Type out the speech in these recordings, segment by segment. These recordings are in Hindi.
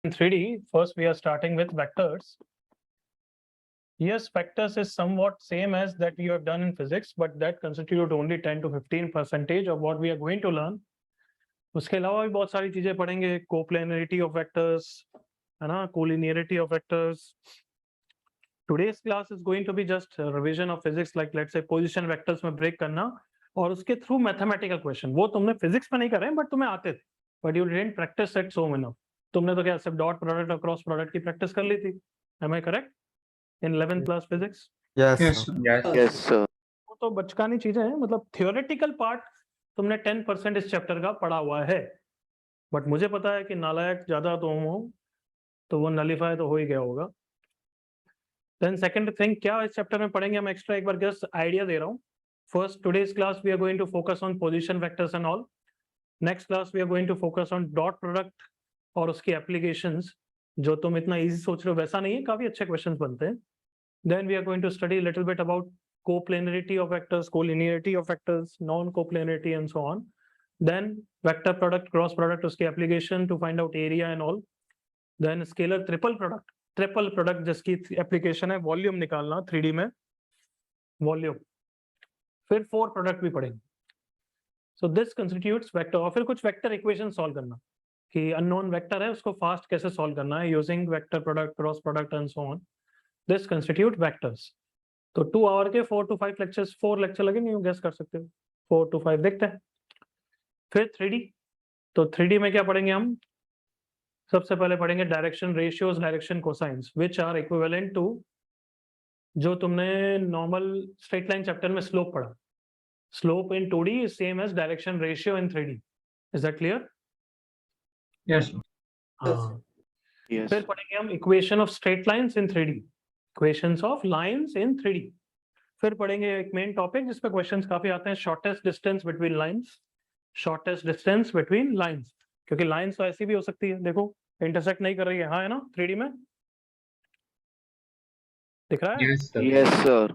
In 3D, first we are starting with vectors. Yes, vectors is somewhat same as that you have done in physics, but that constitute only 10 to 15% of what we are going to learn. उसके अलावा भी बहुत सारी चीजें पढ़ेंगे, कोप्लेनरिटी ऑफ वेक्टर्स, है ना, collinearity of vectors. Today's class is going to be just a revision of physics, like let's say position vectors में break करना और उसके through mathematical question. वो तुमने physics में नहीं कर रहे हैं, but तुम्हें आते थे, but you didn't practice it so enough. तुमने तो क्या सिर्फ डॉट प्रोडक्ट और क्रॉस प्रोडक्ट की प्रैक्टिस कर ली थी. Am I correct? In 11th class physics? Yes, Yes, sir. Yes, sir. वो तो बचकानी चीजें हैं, मतलब थियोरेटिकल पार्ट तुमने 10% इस चैप्टर का पढ़ा हुआ है, बट मुझे पता है कि नालायक ज्यादा तुम हो, तो वो नलीफाई तो हो ही गया होगा. देन सेकंड थिंग क्या इस चैप्टर में पढ़ेंगे हम एक्स्ट्रा, एक बार जस्ट आइडिया दे रहा हूँ. First today's class we are going to focus on position vectors and all. Next class we are going to focus on dot product और उसकी एप्लीकेशंस. जो तुम इतना इजी सोच रहे हो वैसा नहीं है, काफी अच्छे क्वेश्चंस बनते हैं. Then we are going to study little bit about coplanarity of vectors, collinearity of vectors, non coplanarity and so on. Then vector product, cross product, उसकी application to find out area and all. Then scalar triple product जिसकी एप्लीकेशन है वॉल्यूम निकालना 3D में, वॉल्यूम. फिर 4 प्रोडक्ट भी पढ़ेंगे. So this constitutes vector. और फिर कुछ वेक्टर इक्वेशन सॉल्व करना कि अननोन वेक्टर है उसको फास्ट कैसे सॉल्व करना है using vector product, cross product and so on. This constitute vectors. तो 2 आवर के 4 to 5 लेक्चर्स, 4 लेक्चर लगेंगे, गैस कर सकते हो. 4 to 5 देखते हैं. फिर 3D. तो 3D में क्या पढ़ेंगे हम? सबसे पहले पढ़ेंगे direction ratios, direction cosines, which are equivalent to जो तुमने नॉर्मल स्ट्रेट लाइन चैप्टर में स्लोप पढ़ा. Slope in 2D is same as direction ratio in 3D. Is that clear? yes, हाँ. Yes. फिर पढ़ेंगे हम equation of straight lines in 3D, equations of lines in 3D. फिर पढ़ेंगे एक मेन टॉपिक जिसपे क्वेश्चंस काफी आते हैं, shortest distance between lines. Shortest distance between lines, क्योंकि लाइंस तो ऐसी भी हो सकती है, देखो इंटरसेक्ट नहीं कर रही है, हाँ है ना, 3D में दिख रहा है. yes, sir. Yes, sir.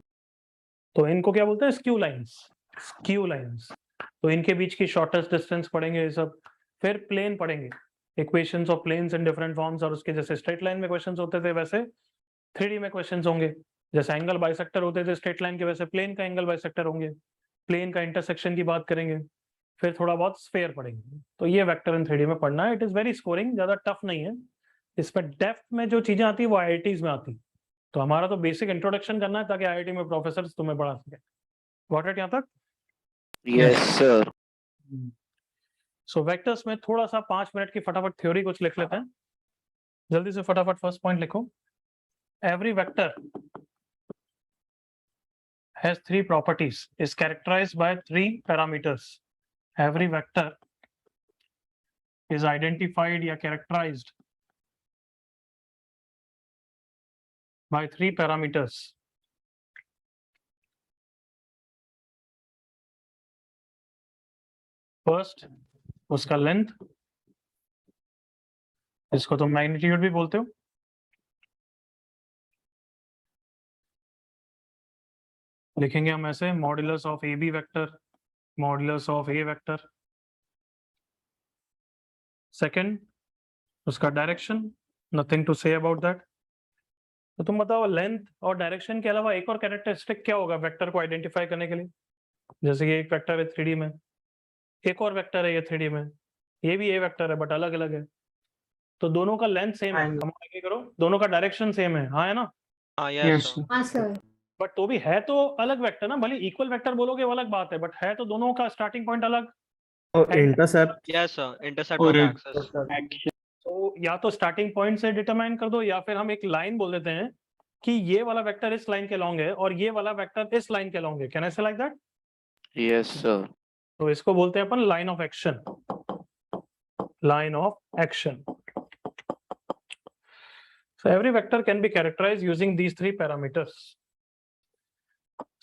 तो इनको क्या बोलते हैं? Skew lines. Skew lines. तो इनके बीच की शॉर्टेस्ट डिस्टेंस पढ़ेंगे ये सब. फिर प्लेन पढ़ेंगे, equations of planes in different forms, और उसके जैसे स्ट्रेट लाइन में क्वेश्चंस होते थे वैसे 3D में क्वेश्चंस होंगे. जैसे एंगल बाइसेक्टर होते थे स्ट्रेट लाइन के, वैसे प्लेन का एंगल बाइसेक्टर होंगे. प्लेन का इंटरसेक्शन की बात करेंगे. फिर थोड़ा बहुत स्फेयर पढ़ेंगे. तो ये वेक्टर इन 3D में पढ़ना है. इट इज वेरी स्कोरिंग, ज्यादा टफ नहीं है. इसमें डेप्थ में जो चीजें आती है वो IITs में आती. तो हमारा तो बेसिक इंट्रोडक्शन करना है ताकि IIT में प्रोफेसर तुम्हें पढ़ा सके. गॉट इट यहाँ तक? Yes, sir. सो वेक्टर्स में थोड़ा सा 5 मिनट की फटाफट थ्योरी कुछ लिख लेते हैं. जल्दी से फटाफट फर्स्ट पॉइंट लिखो. Every vector has 3 properties, is characterized by 3 parameters. Every vector is identified या characterized by 3 parameters. First, उसका लेंथ, इसको तो मैग्नीट्यूड भी बोलते हो. लिखेंगे हम ऐसे, modulus of AB vector, modulus of A vector. Second, उसका direction, nothing to say about that. तो तुम बताओ लेंथ और डायरेक्शन के अलावा एक और कैरेक्टरिस्टिक क्या होगा वेक्टर को आइडेंटिफाई करने के लिए? जैसे कि एक वेक्टर है 3D में, एक और वेक्टर है ये 3D में, ये भी A वेक्टर है बट अलग अलग है. तो दोनों का लेंथ सेम है, हम आगे करो, दोनों का डायरेक्शन सेम है, हाँ है ना? Yes, sir. हाँ सर. बट तो भी है तो अलग वेक्टर ना, भले इक्वल वेक्टर बोलोगे वो अलग बात है, बट है तो दोनों का स्टार्टिंग पॉइंट अलग. Intercept. Yes, sir. Intercept Or on the it- axis. तो या तो स्टार्टिंग पॉइंट से डिटरमाइन कर दो, या फिर हम एक लाइन बोल देते हैं कि ये वाला वेक्टर इस लाइन के लॉन्ग है और ये वाला वेक्टर इस लाइन के लॉन्ग है. Can I say like that? Yes, sir. तो इसको बोलते हैं अपन line of action. Line of action. So every vector can be characterized using these 3 parameters.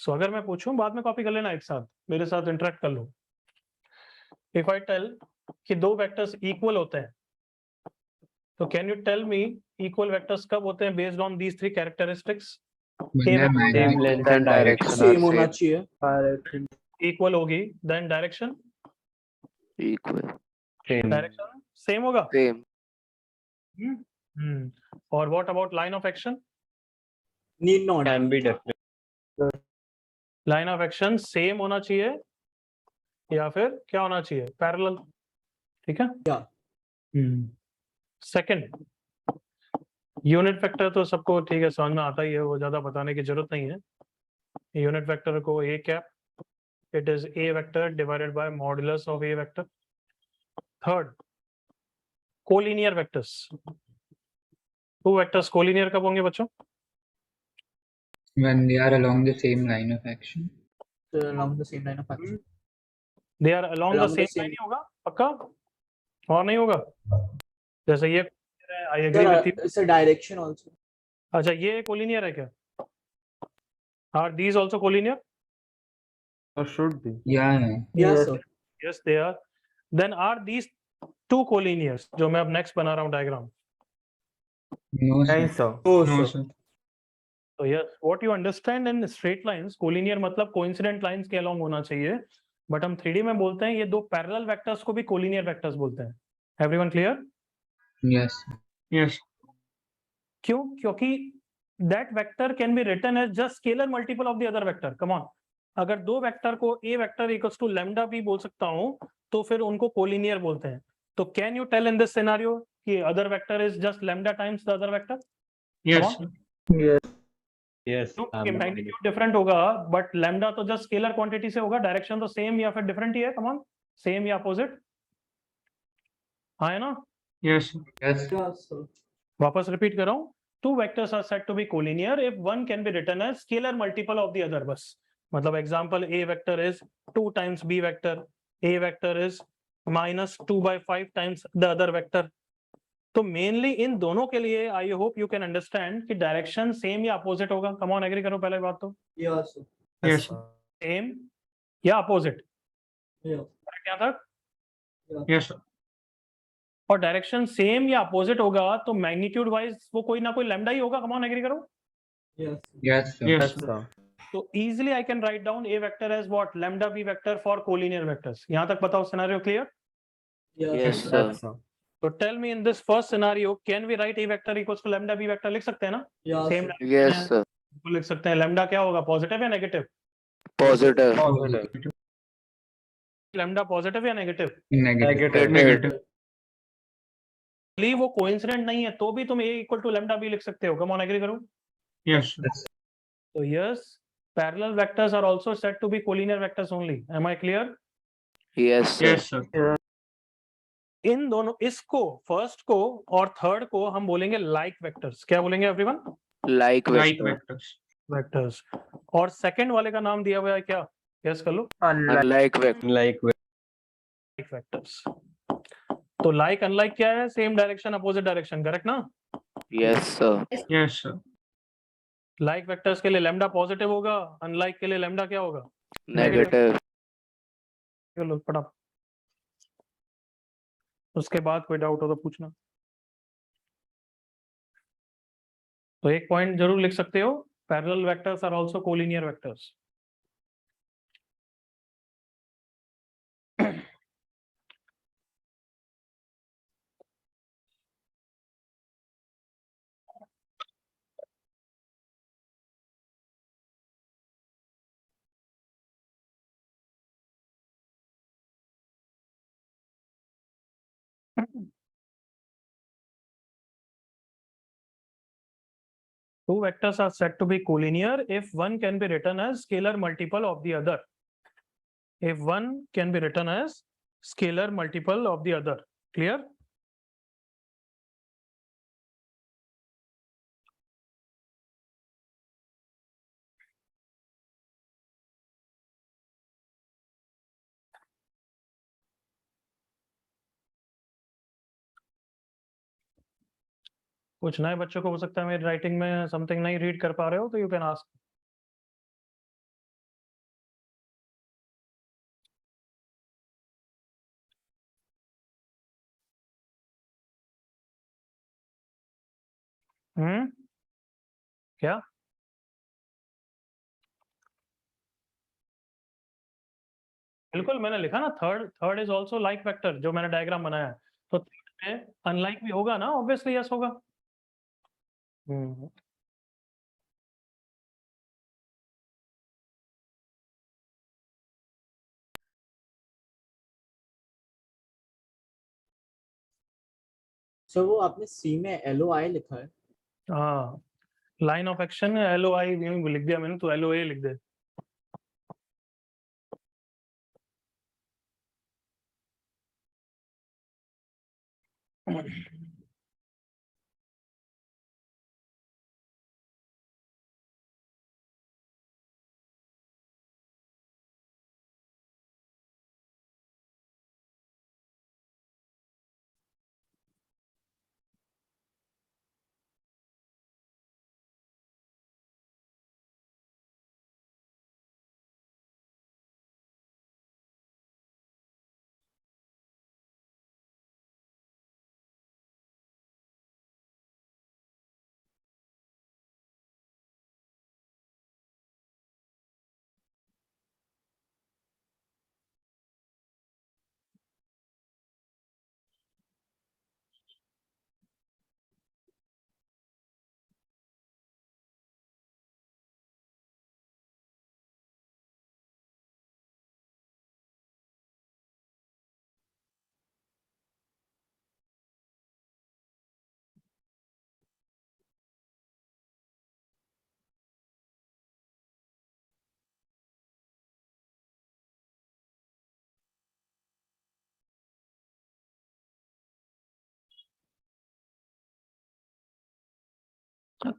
So अगर मैं पूछूं, बाद में कॉपी कर लेना, एक साथ मेरे साथ इंटरेक्ट कर लो. If I tell कि 2 वेक्टर्स इक्वल होते हैं, तो can you tell me equal vectors कब होते हैं based on these 3 characteristics? Same Same length and direction are Same होना same. चाहिए. इक्वल होगी, then direction, Equal. Direction same होगा. Same. और what about line of action? Need not. Can be different. Line of action same होना चाहिए या फिर क्या होना चाहिए? पैरेलल, ठीक है? Yeah. सेकंड, यूनिट वेक्टर तो सबको ठीक है, समझ में आता ही है, वो ज्यादा बताने की जरूरत नहीं है। यूनिट वेक्टर को A cap, it is A vector divided by modulus of A vector. Third, collinear vectors. Two vectors collinear कब होंगे बच्चों? When they are along the same line of action. So along the same line of action. They are along the Along the same same- line ही होगा पक्का, और नहीं होगा? जैसे ये I agree Sir, with you. it's a direction also. अच्छा, ये कोलिनियर है क्या? Are these also collinear? Or should be. Yeah. Yes, sir. Yes they are. Then are these two collinears जो मैं अब नेक्स्ट बना रहा हूँ diagram? No, sir. sir. Oh, No, sir. sir. तो yes, what you understand in straight lines, collinear मतलब कोइंसिडेंट लाइंस के अलोंग होना चाहिए, बट हम 3D में बोलते हैं ये दो पैरेलल वेक्टर्स को भी कोलिनियर वेक्टर्स बोलते हैं। Everyone clear? Yes. Yes. क्यों? क्योंकि that vector can be written as just scalar multiple of the other vector. Come on, अगर दो वेक्टर को A vector equals to lambda भी बोल सकता हूं तो फिर उनको कोलिनियर बोलते हैं। तो can you tell in this scenario कि other vector is just lambda times the other vector? Yes. Yes. क्योंकि मैग्नीट्यूड डिफरेंट होगा, बट लैम्डा तो जस्ट स्केलर क्वांटिटी से होगा, डायरेक्शन तो सेम या फिर डिफरेंट ही है। कम ऑन, सेम या अपोजिट? हाँ है ना? Yes. Yes. Yes, sir. वापस रिपीट कर रहा हूँ, two vectors are said to be collinear if one can be written as scalar multiple of the other. बस मतलब example, A vector is 2 times B vector, A vector is -2/5 times the other vector. तो मेनली इन दोनों के लिए I hope you can understand कि डायरेक्शन सेम या अपोजिट होगा। कम ऑन, एग्री करो पहले बात तो। Yes, sir. Yes. सेम या अपोजिट, Yeah. क्या तक? Yes, sir. और डायरेक्शन सेम या अपोजिट होगा तो मैग्नीट्यूड वाइज वो कोई ना कोई लैम्डा ही होगा। कम ऑन, एग्री करो। Yes. Yes, sir. Yes, sir. तो easily I can write down a vector as what? Lambda b vector for collinear vectors. यहाँ तक बताओ, scenario clear? Yes, sir. So tell me in this first scenario, can we write a vector equals to lambda b vector? लिख सकते हैं ना? Yes, Same sir. Yes, sir. लिख सकते हैं। lambda क्या होगा? Positive या negative? Positive. lambda positive या negative? Negative. Negative. वो coincident नहीं है तो भी तुम a equal to lambda b लिख सकते हो। Come on, agree करो। Yes, sir. So yes, parallel vectors are also said to be collinear vectors only. Am I clear? Yes, sir. Yes, sir. इन दोनों, इसको फर्स्ट को और थर्ड को हम बोलेंगे लाइक वेक्टर्स। क्या बोलेंगे everyone? Like Like vector. vectors. Vectors. और सेकंड वाले का नाम दिया हुआ है क्या? गेस कर लो। Unlike vector. Like like vectors. तो लाइक अनलाइक क्या है? Same direction opposite direction, correct ना? Yes, sir. Yes, sir. Like vectors के लिए लैम्डा पॉजिटिव होगा, अनलाइक के लिए लैम्डा क्या होगा? Negative. चलो पढ़ा। उसके बाद कोई डाउट हो तो पूछना। तो एक पॉइंट जरूर लिख सकते हो, parallel vectors are also collinear vectors. Two vectors are said to be collinear if one can be written as scalar multiple of the other. If one can be written as scalar multiple of the other. Clear? कुछ नए बच्चों को हो सकता है मेरी राइटिंग में समथिंग नहीं रीड कर पा रहे हो तो यू कैन आस्क। क्या? बिल्कुल मैंने लिखा ना, third is also like vector जो मैंने डायग्राम बनाया है। तो थर्ड में अनलाइक भी होगा ना, ऑब्वियसली यस होगा। हम्म सर वो आपने सी में LOI लिखा है। हाँ, लाइन ऑफ एक्शन LOI लिख दिया मैंने, तो LOA लिख दे।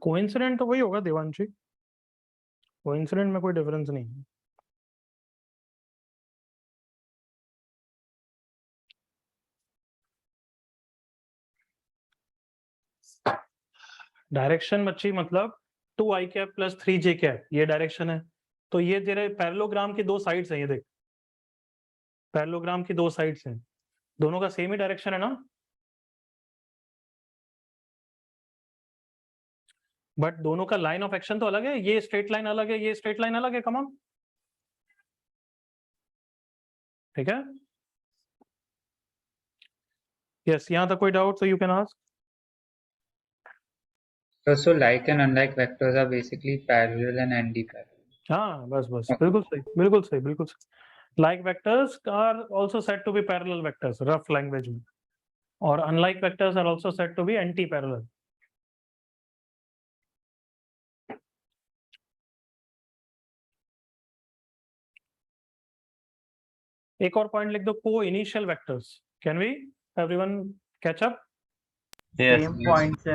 कोइंसिडेंट तो वही होगा देवांशी, कोइंसिडेंट में कोई डिफरेंस नहीं है। डायरेक्शन बच्ची मतलब 2i cap plus 3j cap, ये डायरेक्शन है। तो ये तेरे पैरेललोग्राम की दो साइड्स हैं, ये देख, पैरेललोग्राम की दो साइड्स हैं, दोनों का सेम ही डायरेक्शन है ना। बट दोनों का लाइन ऑफ एक्शन तो अलग है, ये स्ट्रेट लाइन अलग है, ये स्ट्रेट लाइन अलग है। कम ऑन, ठीक है। यस, यहाँ तक कोई डाउट तो you can ask. So like and unlike vectors are basically parallel and anti-parallel. हाँ बस बस, बिल्कुल सही, बिल्कुल सही, बिल्कुल सही। Like vectors are also said to be parallel vectors rough language में, और unlike vectors are also said to be anti parallel. एक और पॉइंट लिख दो, coinitial vectors. Can we everyone catch up? Yes. Same point से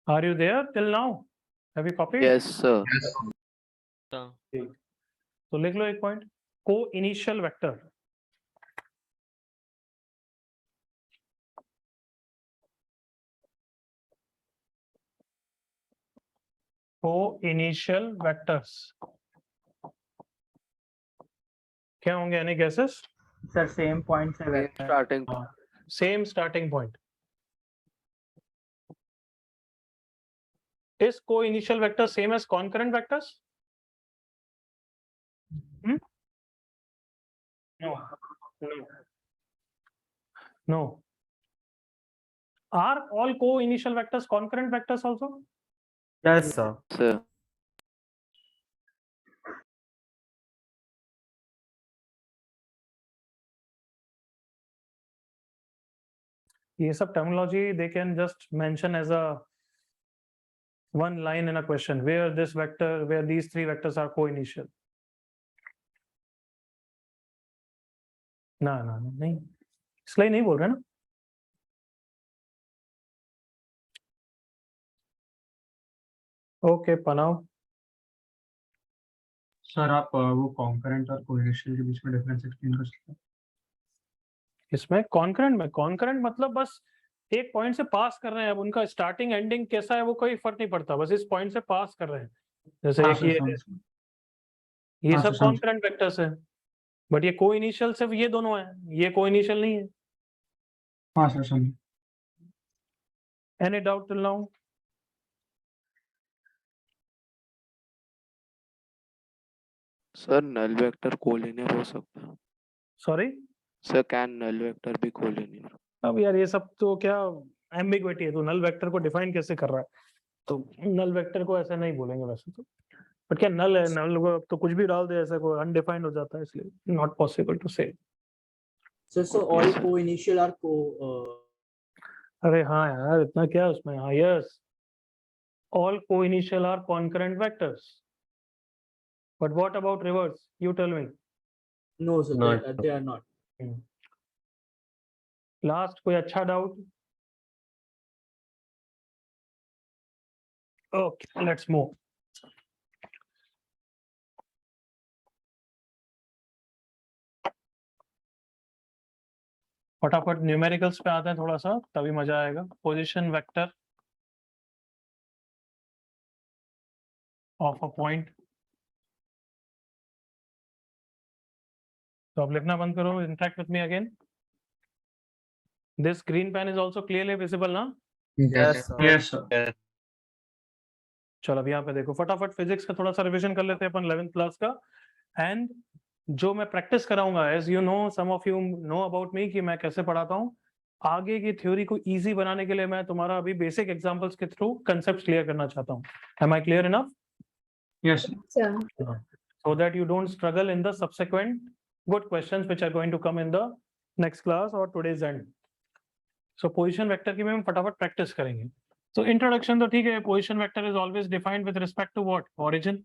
are you there till now? Have you copied? Yes, sir. तो लिख लो एक point, coinitial vector. Coinitial vectors क्या होंगे? Any guesses? Sir same point से Same vector starting. Same starting point. Is co-initial vector same as concurrent vectors? No. No. No. Are all co-initial vectors concurrent vectors also? Yes sir. Sir. ये सब terminology they can just mention as a one line in a question where this vector, where these three vectors are co-initial. ना ना नहीं, इसलिए नहीं बोल रहे ना। ओके पनाव, सर आप वो कॉन्करेंट और कोइनिशियल के बीच में डिफरेंस एक्सप्लेन कर सकते हैं? इसमें कॉन्करेंट में, कॉन्करेंट मतलब बस एक पॉइंट से पास कर रहे हैं, अब उनका स्टार्टिंग एंडिंग कैसा है वो कोई फर्क नहीं पड़ता, बस इस पॉइंट से पास कर रहे हैं। जैसे हाँ एक सर, ये समझ गया। ये हाँ सब सर, समझ कॉन्करेंट वेक्टर्स है, बट ये को इनिशियल सिर्फ ये दोनों है, ये को इनिशियल नहीं है। हाँ सर, समझ। Any doubt till now? Sir, null vector collinear हो सकता है? Sorry Sir, can null vector be collinear? अब यार ये सब तो क्या एम्बिग्विटी है, तो नल वेक्टर को डिफाइन कैसे कर रहा है, तो नल वेक्टर को ऐसा नहीं बोलेंगे वैसे तो, बट क्या नल है, नल को तो कुछ भी डाल दे ऐसा कोई अनडिफाइंड हो जाता है, इसलिए नॉट पॉसिबल टू से। So all co-initial are अरे हाँ यार, इतना क्या उसमें, हाँ yes, all co-initial are concurrent vectors, but what about reverse, you tell me. no, so Not. they are not. Last कोई अच्छा डाउट? Okay, let's move. फटाफट न्यूमेरिकल्स पे आते हैं थोड़ा सा, तभी मजा आएगा। Position vector of a point, तो अब लिखना बंद करो, interact with me again. This green pen is also clearly visible ना? Yes. Yes, sir. चलो अब यहाँ पे देखो, फटाफट फिजिक्स का थोड़ा सा रिवीजन कर लेते हैं अपन 11th क्लास का। एंड जो मैं प्रैक्टिस कराऊंगा, as you know, some of you know about me कि मैं कैसे पढ़ाता हूँ, आगे की थ्योरी को इजी बनाने के लिए मैं तुम्हारा अभी बेसिक एग्जांपल्स के थ्रू कंसेप्ट क्लियर करना चाहता हूँ। Am I clear enough? Yes, sir. So that you don't struggle in the subsequent good questions which are going to come in the next class or today's end. So position vector की में हम फटाफट प्रैक्टिस करेंगे। तो इंट्रोडक्शन तो ठीक है, position vector is always defined with respect to what, origin.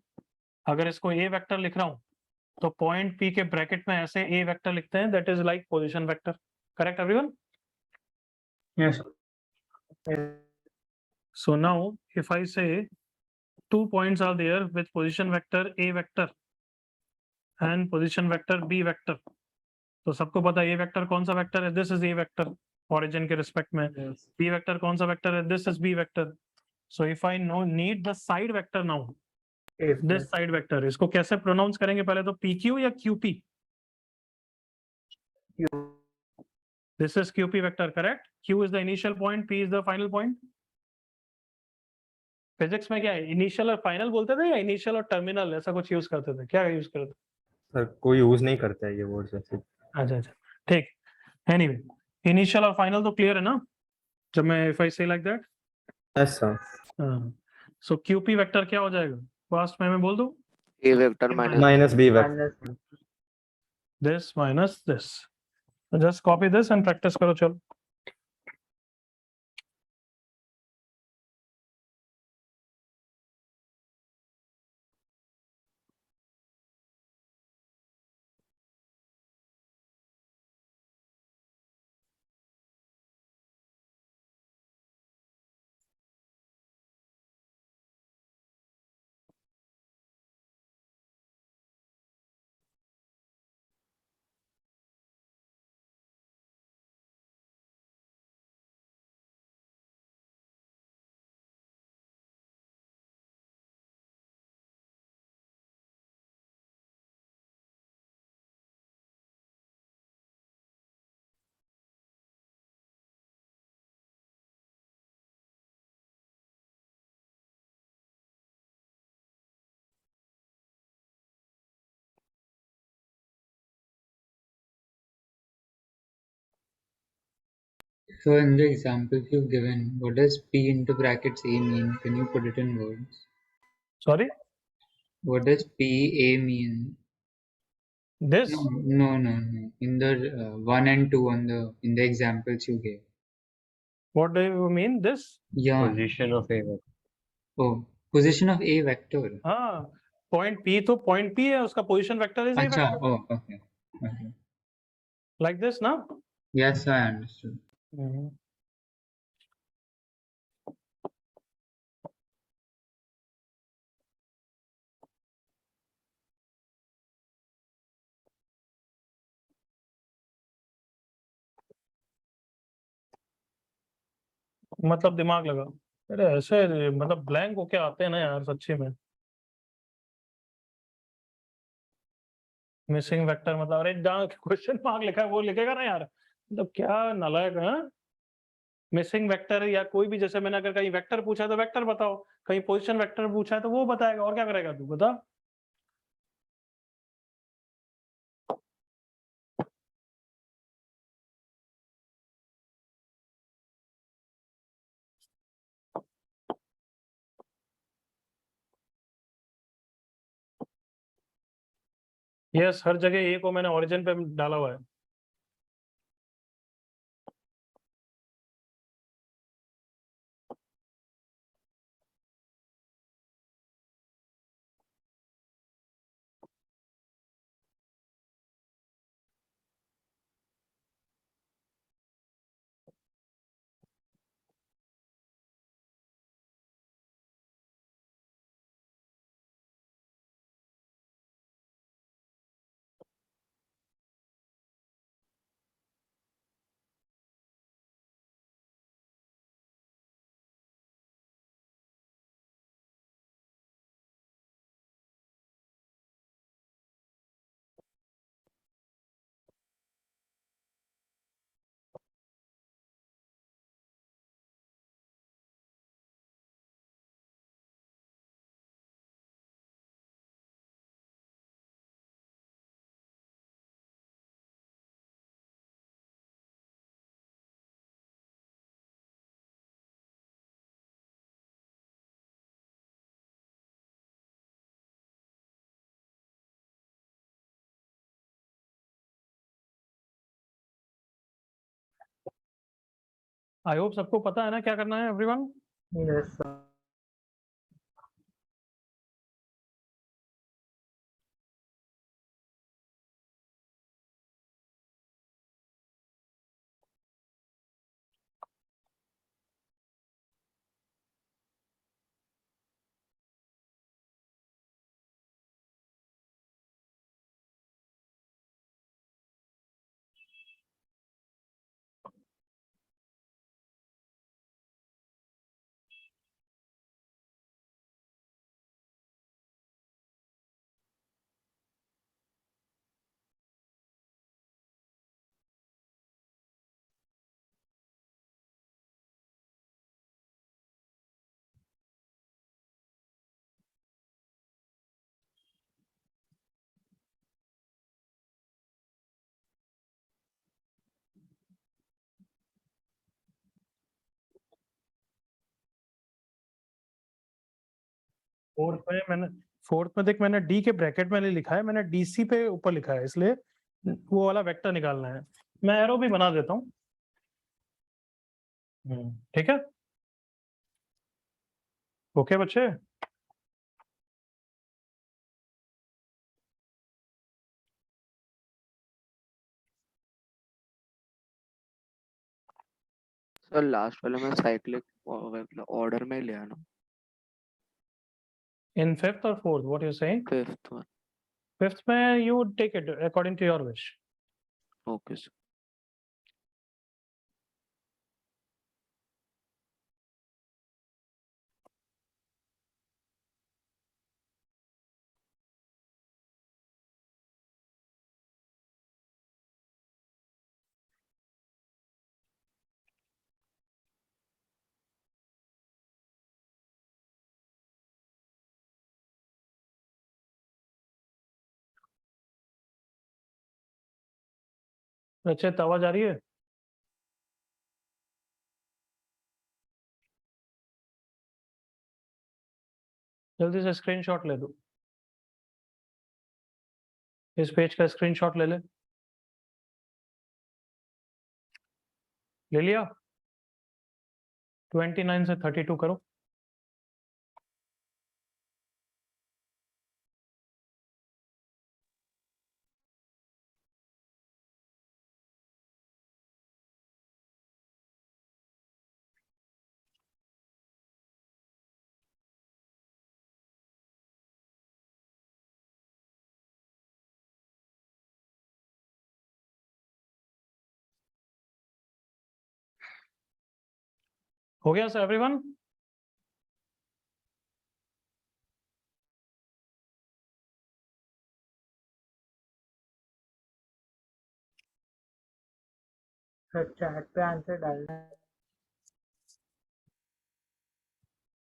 अगर इसको ए वेक्टर लिख रहा हूँ तो पॉइंट पी के ब्रैकेट में ऐसे ए वेक्टर लिखते हैं, that is like position vector. Correct everyone? Yes, sir. So now if I say 2 points are there with position vector a vector and position vector b vector, तो सबको पता है ए वेक्टर कौन सा वेक्टर है, this is A vector origin के रिस्पेक्ट में। Yes. बी वेक्टर कौन सा वेक्टर है, this is B vector. So if I no need the side vector now, this side vector, इसको कैसे प्रोनाउंस करेंगे पहले तो, पी क्यू या Q P? This is Q P vector, correct? Q is the initial point, P is the final point. Physics में क्या है, इनिशियल और फाइनल बोलते थे या इनिशियल और टर्मिनल ऐसा कुछ यूज करते थे, क्या यूज करते थे? सर कोई यूज नहीं करता है ये वर्ड्स ऐसे। अच्छा अच्छा, ठीक। एनीवे, इनिशियल और फाइनल तो क्लियर है ना, जब मैं if I say like that. Yes sir. So QP vector क्या हो जाएगा, फास्ट में मैं बोल दूं, A vector minus minus B vector. This minus this. Just copy this and practice करो, चलो। So in the examples you've given, what does P into brackets A mean? Can you put it in words? Sorry, What does PA mean? This, No. In the 1 and 2 in the examples you gave. What do you mean this? Yeah. Position of A vector. Oh, position of A vector. हाँ, पॉइंट पी तो पॉइंट पी है, उसका position vector is a Acha. Vector, Oh, okay. Like this ना। Yes, I understood. मतलब दिमाग लगा, अरे ऐसे मतलब ब्लैंक होके आते हैं ना यार सच्ची में। मिसिंग वेक्टर मतलब, अरे जहाँ क्वेश्चन मार्क लिखा है वो लिखेगा ना यार, मतलब क्या नालायक है। मिसिंग वेक्टर या कोई भी, जैसे मैंने अगर कहीं वेक्टर पूछा है तो वेक्टर बताओ, कहीं पोजीशन वेक्टर पूछा है तो वो बताएगा, और क्या करेगा तू, बता। यस, हर जगह ए को मैंने ओरिजिन पे डाला हुआ है। आई होप सबको पता है ना क्या करना है एवरीवन। Yes sir. फोर्थ में देख, मैंने डी के ब्रैकेट में नहीं लिखा है, मैंने डीसी पे ऊपर लिखा है, इसलिए वो वाला वेक्टर निकालना है। मैं एरो भी बना देता हूँ। ठीक है, ओके बच्चे। सर लास्ट वाले में साइक्लिक ऑर्डर में लिया ना, इन फिफ्थ और fourth, what you saying? Fifth one. Fifth में you take it according to your wish. Okay sir. बच्चे आवाज आ रही है? जल्दी से स्क्रीनशॉट ले दो, इस पेज का स्क्रीनशॉट ले लिया? 29 से 32 करो। हो गया सर एवरीवन? सर चैट पे आंसर डालना है।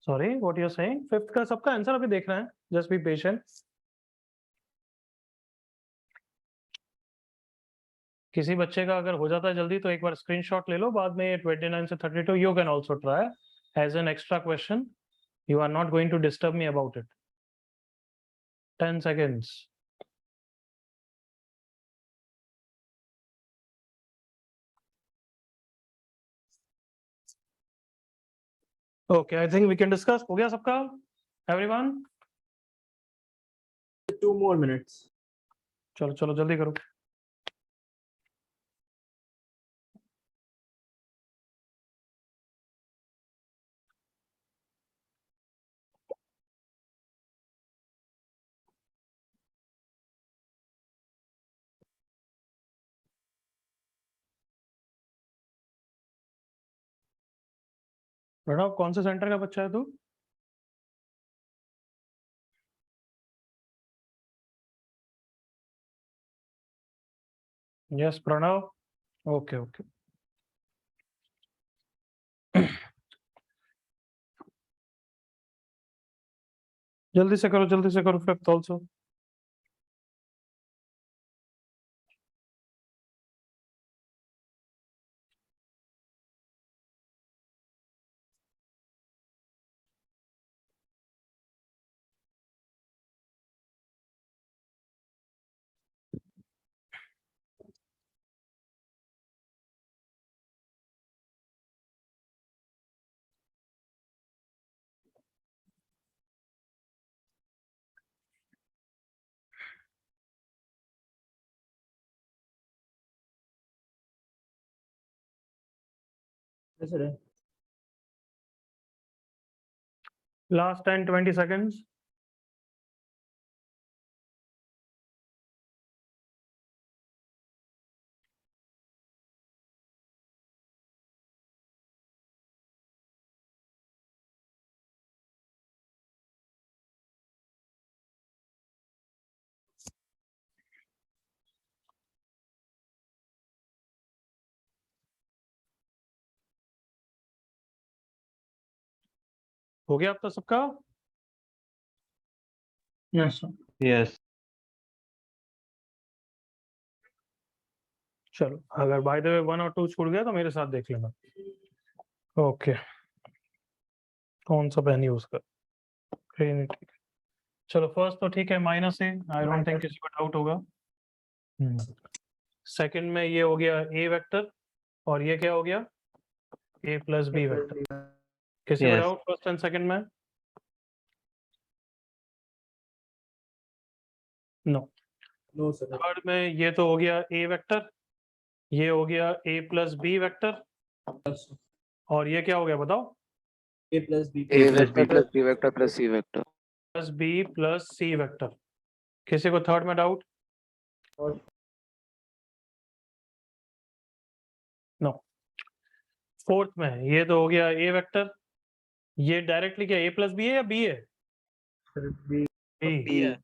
Sorry, what you saying? Fifth का सबका आंसर अभी देखना है, जस्ट बी पेशेंट। किसी बच्चे का अगर हो जाता है जल्दी तो एक बार स्क्रीनशॉट ले लो, बाद में 29 से 32 you can also try as an extra question. You are not going to disturb me about it. 10 seconds. Okay, I think we can discuss. हो गया सबका, एवरीवन? 2 more minutes. चलो चलो जल्दी करो। प्रणव, कौन से सेंटर का बच्चा है तू? Yes Pranav, okay okay. जल्दी से करो fifth also. Yes, sir. Last 10-20 seconds. हो गया अब तो सबका? Yes, sir. Yes. चलो, अगर बाय द वे 1 और 2 छूट गया तो मेरे साथ देख लेना। ओके, कौन सा पेन यूज कर? ठीक है, चलो फर्स्ट तो ठीक है, माइनस है, आई डोंट थिंक किसी को डाउट होगा। सेकंड में ये हो गया ए वेक्टर, और ये क्या हो गया? A plus B vector. किसी को Yes. Doubt first and second में? नो। No, sir. थर्ड में ये तो हो गया ए वेक्टर, ये हो गया A plus B vector, Yes, sir. और ये क्या हो गया बताओ? A plus B. A plus vector B plus B vector plus C vector. Plus B plus C vector. किसी को थर्ड में डाउट? नो। फोर्थ में ये तो हो गया ए वेक्टर, ये डायरेक्टली क्या ए प्लस बी है या बी है? B बी है,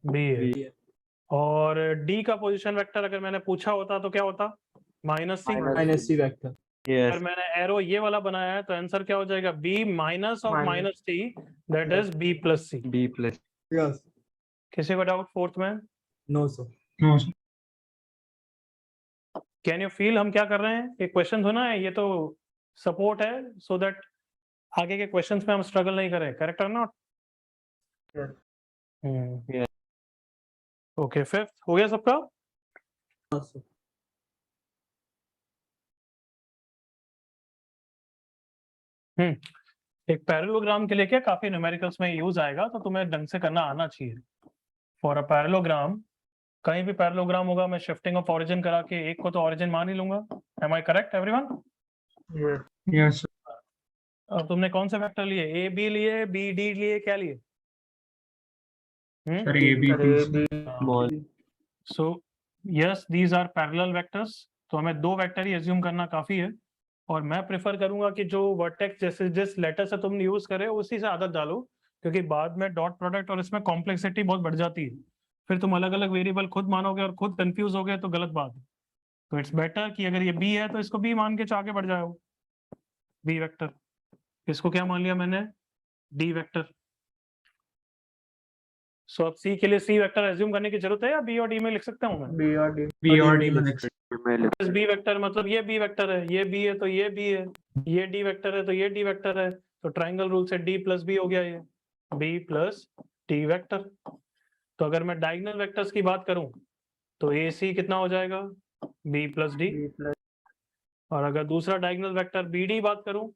बी है। B है। और डी का पोजीशन वेक्टर अगर मैंने पूछा होता तो क्या होता? माइनस सी। Minus C vector. Yes. अगर मैंने एरो ये वाला बनाया है तो आंसर क्या हो जाएगा? B minus of Minus. Minus C, that is B plus C. B plus. Yes. किसी को डाउट फोर्थ में? No, sir. No, sir. Can you feel हम क्या कर रहे हैं? एक क्वेश्चन होना है, ये तो सपोर्ट है सो दैट आगे के क्वेश्चंस में हम स्ट्रगल नहीं करें, करेक्ट और not? Yes. Yes. Okay, fifth हो गया सबका? Yes, sir. एक पैरेललोग्राम के लिए क्या काफी न्यूमेरिकल्स में यूज आएगा, तो तुम्हें ढंग से करना आना चाहिए। फॉर अ पैरेललोग्राम, कहीं भी पैरेललोग्राम होगा मैं शिफ्टिंग ऑफ ओरिजिन करा के एक को तो ओरिजिन मान ही लूंगा। Am I correct everyone? Yes. Yes, sir. अब तुमने कौन से वेक्टर लिए? ए बी लिए, बी डी लिए, क्या लिए? Sir, A, B, please. Small. So yes, these are parallel vectors. तो हमें दो वेक्टर ही एज्यूम करना काफी है, और मैं प्रेफर करूंगा कि जो वर्टेक्स जैसे जिस लेटर से तुम यूज करे उसी से आदत डालो, क्योंकि बाद में डॉट प्रोडक्ट और इसमें कॉम्प्लेक्सिटी बहुत बढ़ जाती है। फिर तुम अलग अलग वेरिएबल खुद मानोगे और खुद कंफ्यूज हो गए तो गलत बात है। तो इट्स बेटर कि अगर ये बी है तो इसको बी मान के आगे बढ़ जाओ, बी वेक्टर। इसको क्या मान लिया मैंने? D vector. सो अब सी के लिए सी वेक्टर एज्यूम करने की जरूरत है या बी और डी में लिख सकता हूँ मैं? B और D. B और D में next. बी वेक्टर मतलब ये बी वेक्टर है, ये बी है तो ये बी है, ये डी वेक्टर है तो ये डी वेक्टर है, तो ट्राइंगल रूल से डी प्लस बी हो गया, ये बी प्लस डी वेक्टर। तो अगर मैं डायगोनल वेक्टर्स की बात करूं तो ए सी कितना हो जाएगा? B plus D. B plus और अगर दूसरा डायगोनल वेक्टर बी डी बात करूं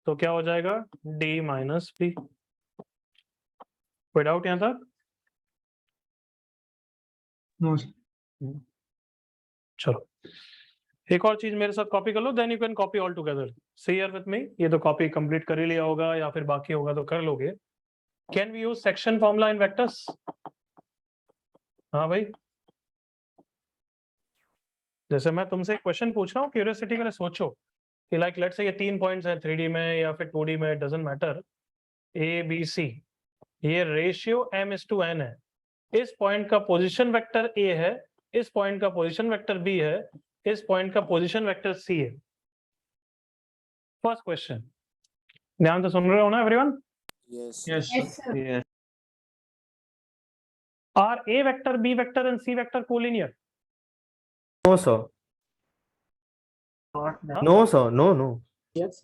तो क्या हो जाएगा डी माइनस बी। कोई डाउट यहाँ तक? No sir. चलो एक और चीज मेरे साथ कॉपी कर लो, then you can copy all together. See here with me, ये तो कॉपी कंप्लीट कर ही लिया होगा या फिर बाकी होगा तो कर लोगे। Can we use section formula in vectors? हाँ भाई, जैसे मैं तुमसे एक क्वेश्चन पूछ रहा हूँ, क्यूरियोसिटी के लिए सोचो कि लाइक लेट्स से ये 3 पॉइंट्स हैं 3D में या फिर 2D में, doesn't matter, A B C, ये रेशियो m/n है। इस पॉइंट का पोजीशन वेक्टर ए है, इस पॉइंट का पोजीशन वेक्टर बी है, इस पॉइंट का पोजीशन वेक्टर सी है। फर्स्ट क्वेश्चन, ध्यान से सुन रहे हो ना everyone? Yes yes sir. Are A vector, B vector and C vector collinear? No sir, Not that. No sir, no no yes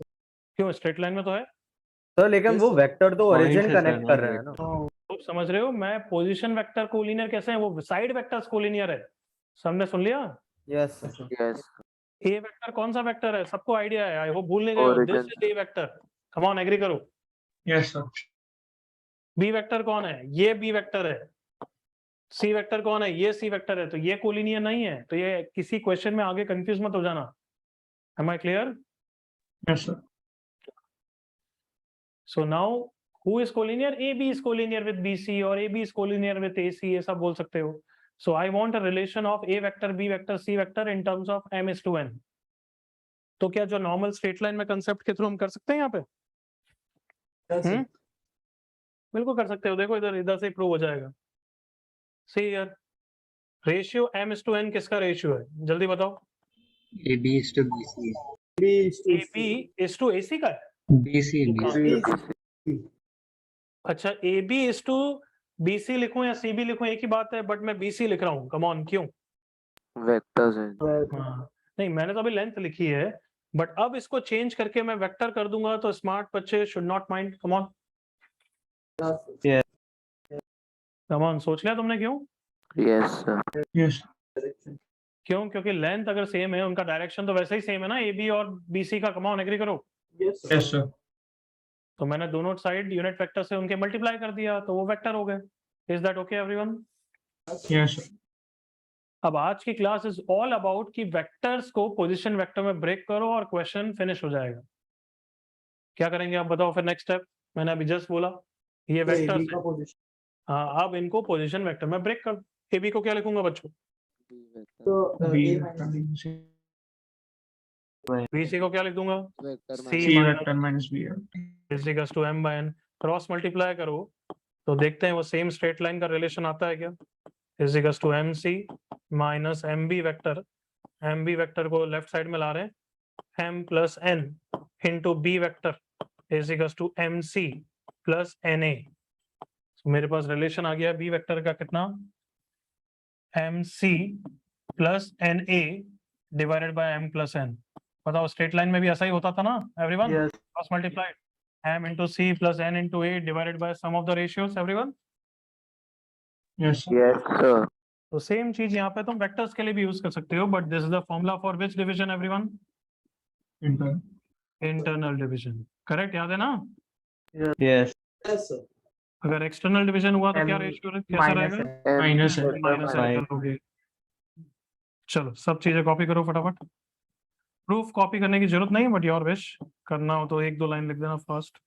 क्यों, स्ट्रेट लाइन में तो है। सर, लेकिन Yes, वो sir. वेक्टर तो Point ओरिजिन से कनेक्ट sir, कर not रहे हैं ना। No. तो समझ रहे हो, मैं पोजीशन वेक्टर कोलिनियर कैसे है, वो साइड वेक्टर्स कोलिनियर है। सबने सुन लिया? यस yes, ए वेक्टर कौन सा वेक्टर है, सबको आइडिया है, आई होप भूल नहीं गए हो। This Origin. Is A vector, come on agree करो। Yes sir. बी वेक्टर कौन है, ये बी वेक्टर है। सी वेक्टर कौन है, ये सी वेक्टर है। तो ये कोलिनियर नहीं है, तो ये किसी क्वेश्चन में आगे कंफ्यूज मत हो जाना। Am I clear? Yes sir. So now who is collinear? A B is collinear with B C और A B is collinear with A C, ये सब बोल सकते हो। So I want a relation of A vector, B vector, C vector in terms of m/n। तो क्या जो नॉर्मल स्ट्रेट लाइन में कंसेप्ट के थ्रू हम कर सकते हैं यहाँ पे? बिल्कुल कर सकते हो। देखो इधर, इधर से प्रूव हो जाएगा। सी यार, रेशियो m/n किसका रेशियो है, जल्दी बताओ। AB is to BC. A B is to A C का है। BC. अच्छा, A B is to B C लिखूं या सी बी लिखूं एक ही बात है, बट मैं बी सी लिख रहा हूँ। कम ऑन, क्यों? vectors है। हाँ, नहीं मैंने तो अभी लेंथ लिखी है, बट अब इसको चेंज करके मैं वेक्टर कर दूंगा, तो स्मार्ट बच्चे should not mind. Come on, come on, सोच लिया तुमने? क्यों? Yes sir. यस क्यों? क्योंकि लेंथ अगर सेम है, उनका डायरेक्शन तो वैसे ही सेम है ना, ए बी और बी सी का। कम ऑन, एग्री करो। Yes sir. तो मैंने दोनों साइड यूनिट वेक्टर से उनके मल्टीप्लाई कर दिया, तो वो वेक्टर हो गए। Is that okay everyone? Yes sir. अब आज की क्लास इज ऑल अबाउट कि वेक्टर्स को पोजीशन वेक्टर में ब्रेक करो और क्वेश्चन फिनिश हो जाएगा। क्या करेंगे आप बताओ फिर नेक्स्ट स्टेप? मैंने अभी जस्ट बोला ये वेक्टर्स, हाँ, अब इनको पोजीशन वेक्टर में ब्रेक कर। ए बी को क्या लिखूंगा बच्चों? बी बी सी को क्या लिख दूंगा? Vector C C minus vector minus B is equals to m/n। Cross multiply करो तो देखते हैं वो सेम स्ट्रेट लाइन का रिलेशन आता है क्या। is equals to mc minus mb vector, mb vector को लेफ्ट साइड में ला रहे हैं, m plus n into B vector is equals to mc plus na। मेरे पास रिलेशन आ गया बी वेक्टर का कितना, mc plus na divided by m plus n। बताओ स्ट्रेट लाइन में भी ऐसा ही होता था ना everyone? Yes. Cross multiplied m into c plus n into a divided by sum of the ratios everyone। Yes sir. Yes sir. तो सेम चीज यहाँ पे तुम वेक्टर्स के लिए भी यूज कर सकते हो, but this is the formula for which division everyone? Inter internal division. Correct, याद है ना? यस अगर एक्सटर्नल डिवीजन हुआ तो क्या M रेशियो कैसा minus रहेगा? n. माइनस है। माइनस n करोगे। चलो सब चीजें कॉपी करो फटाफट। प्रूफ कॉपी करने की जरूरत नहीं, बट योर विश, करना हो तो 1-2 लाइन लिख देना फास्ट।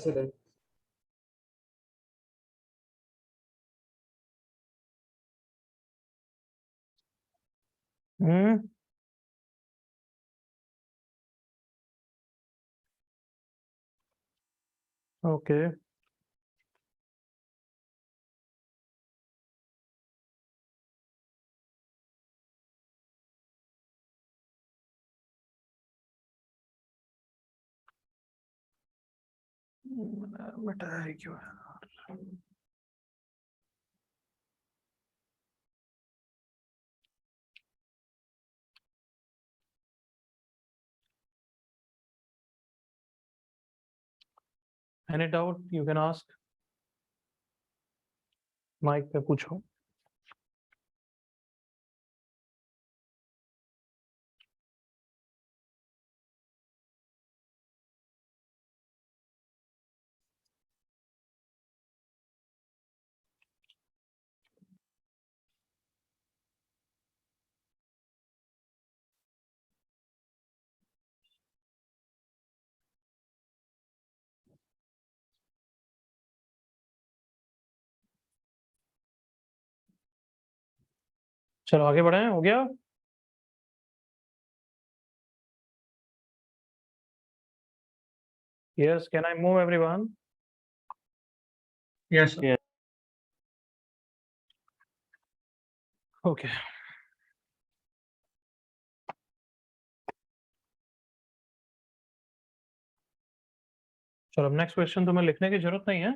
sir. हम्म ओके बेटा है क्यों है any doubt you can ask mic पे पूछो चलो आगे बढ़े हो गया yes can I move everyone Yes, sir. Yes. Okay चलो अब नेक्स्ट क्वेश्चन तुम्हें लिखने की जरूरत नहीं है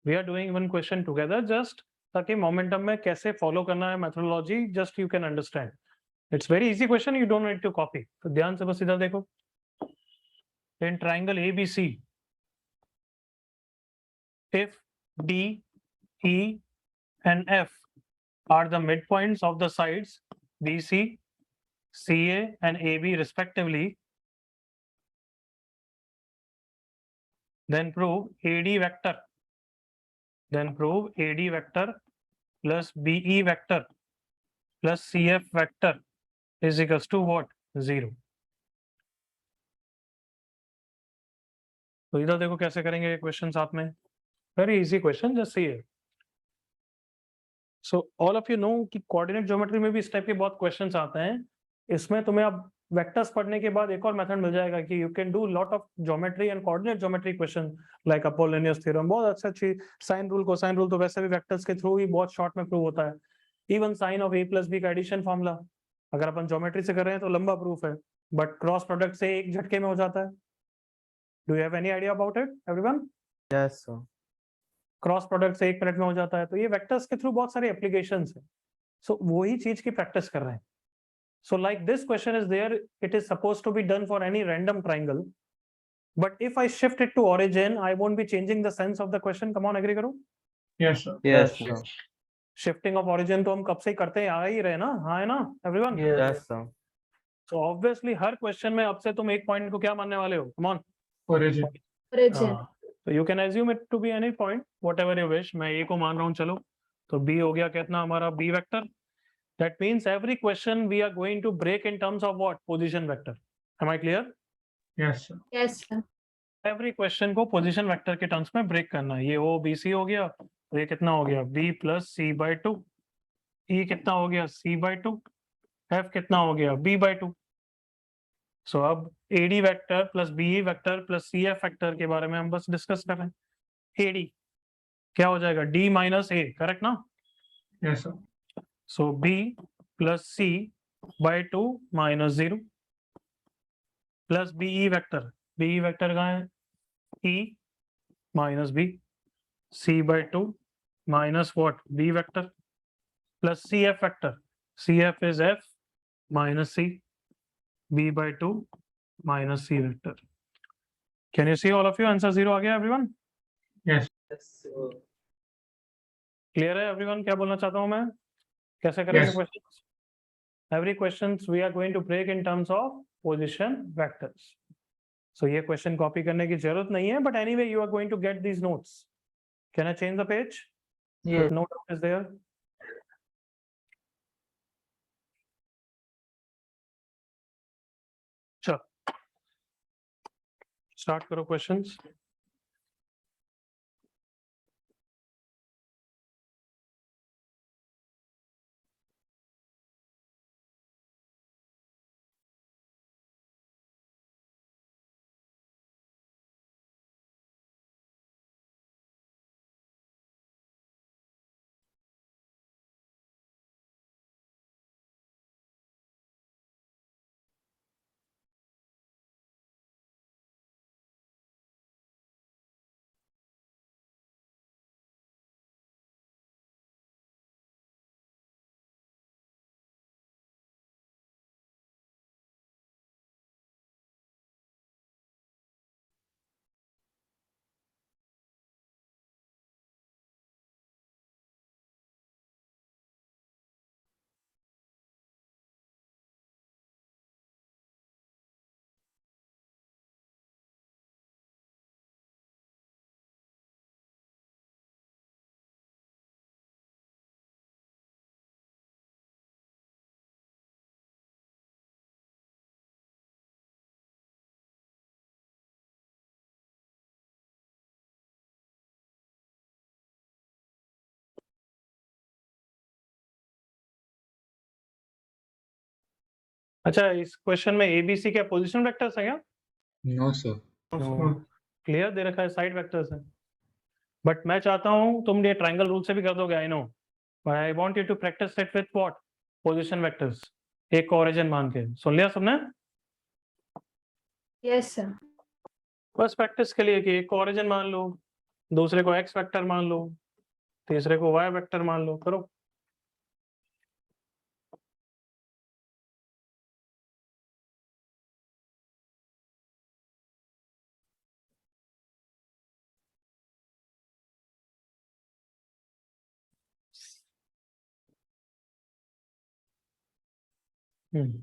we are doing one question together just ताकि मोमेंटम में कैसे फॉलो करना है methodology just you can understand it's very easy question you don't need to copy तो ध्यान से बस इधर देखो in triangle ABC if D E and F are the midpoints of the sides BC CA and AB respectively then prove AD vector plus BE vector plus CF vector is equals to what 0 तो इधर देखो कैसे करेंगे ये क्वेश्चन साथ में very easy question just see so all of you no कि कोऑर्डिनेट ज्योमेट्री में भी इस टाइप के बहुत क्वेश्चंस आते हैं इसमें तुम्हें अब वेक्टर्स पढ़ने के बाद एक और मेथड मिल जाएगा कि you can do lot of geometry and coordinate geometry question like Apollonius theorem बहुत अच्छी साइन रूल कोसाइन रूल तो वैसे भी वेक्टर्स के थ्रू ही बहुत शॉर्ट में प्रूव होता है even sine of a plus B का एडिशन फॉर्मूला अगर अपन ज्योमेट्री से कर रहे हैं तो लंबा प्रूफ है बट क्रॉस प्रोडक्ट से एक झटके में हो जाता है do you have any idea about it everyone Yes, sir. Cross product से 1 मिनट में हो जाता है तो ये वेक्टर्स के थ्रू बहुत सारे एप्लीकेशंस है सो वही चीज की प्रैक्टिस कर रहे हैं so like this question is there it is suppose to be done for any random triangle but if I shift it to origin I won't be changing the sense of the question come on agree करो Yes, sir. Yes, Yes, sir. Shifting of origin तो हम कब से करते आ ही रहे ना हाँ है ना everyone yes, Yes, sir. So obviously हर क्वेश्चन में अब से तुम एक पॉइंट को क्या मानने वाले हो कम ऑन Origin. origin. तो you can assume it to be any point whatever you wish मैं ए को मान रहा हूँ चलो तो बी हो गया कितना हमारा B vector that means every question we are going to break in terms of what position vector am I clear Yes, sir. Yes, sir. Every question को पोजीशन वेक्टर के टर्म्स में ब्रेक करना है ये ओ बी सी हो गया तो ये कितना हो गया B plus C by two E कितना हो गया सी बाई टू एफ कितना हो गया बी बाई टू सो अब AD vector plus BE vector plus C F vector के बारे में हम बस डिस्कस कर रहे हैं एडी क्या हो जाएगा डी माइनस ए करेक्ट ना Yes, sir. So B plus C by two minus 0 plus BE vector कहाँ है E minus B C by two minus what B vector plus C F is F minus C b by 2 minus c vector. Can you see all of you? Answer 0 आ गया everyone? Yes, sir. Clear है everyone? क्या बोलना चाहता हूँ मैं? कैसे करेंगे Yes. questions? Every questions we are going to break in terms of position vectors. So ये question copy करने की जरूरत नहीं है, but anyway you are going to get these notes. Can I change the page? yes. Note is there. चलो start करो questions. अच्छा, इस क्वेश्चन में ABC क्या पोजीशन वेक्टर्स है क्या? No, sir. क्लियर दे रखा है साइड वेक्टर्स है। बट मैं चाहता हूं तुम ये ट्रायंगल रूल से भी कर दोगे, I know, but I want you to practice it with what? Position vectors, एक ओरिजिन मान के। सुन लिया सबने? Yes sir. बस प्रैक्टिस के लिए कि एक को ओरिजिन मान लो, दूसरे को एक्स वेक्टर मान लो, तीसरे को वाई वेक्टर मान लो, करो। हम्म।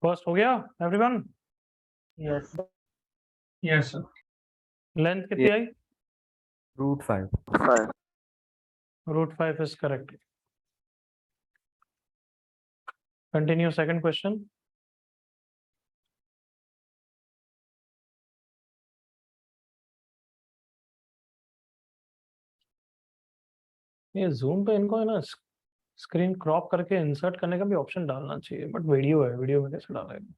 फर्स्ट हो गया everyone? Yes Yes, sir. Length कितनी आई? √5. 5. √5 is correct. Continue second question. ये जूम पे इनको है ना स्क्रीन क्रॉप करके इंसर्ट करने का भी ऑप्शन डालना चाहिए, बट वीडियो है, वीडियो में कैसे डालेगा?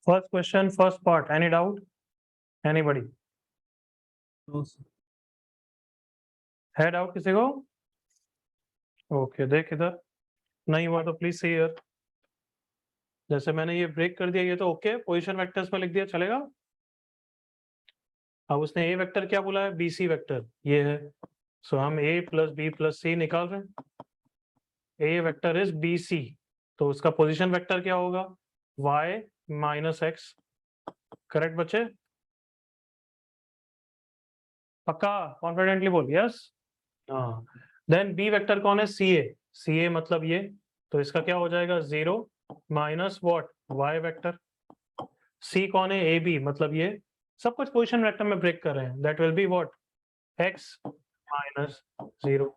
First question, first part. Any doubt? Anybody? No, sir. है डाउट किसी को? ओके, देख इधर, नहीं हुआ तो प्लीज से हियर। जैसे मैंने ये ब्रेक कर दिया, ये तो ओके, पोजीशन वेक्टर्स में लिख दिया, चलेगा? अब उसने ए वेक्टर क्या बोला है? BC वेक्टर ये है, सो हम A + B + C निकाल रहे हैं। ए वेक्टर इज BC, तो उसका पोजीशन वेक्टर क्या होगा? Y - X। करेक्ट बच्चे? पक्का कॉन्फिडेंटली बोल यस। हाँ, देन बी वेक्टर कौन है? CA मतलब ये, तो इसका क्या हो जाएगा? 0 minus what? Y vector. C कौन है? AB मतलब ये, सब कुछ पोजीशन वेक्टर में ब्रेक कर रहे हैं, that will be what? X - 0।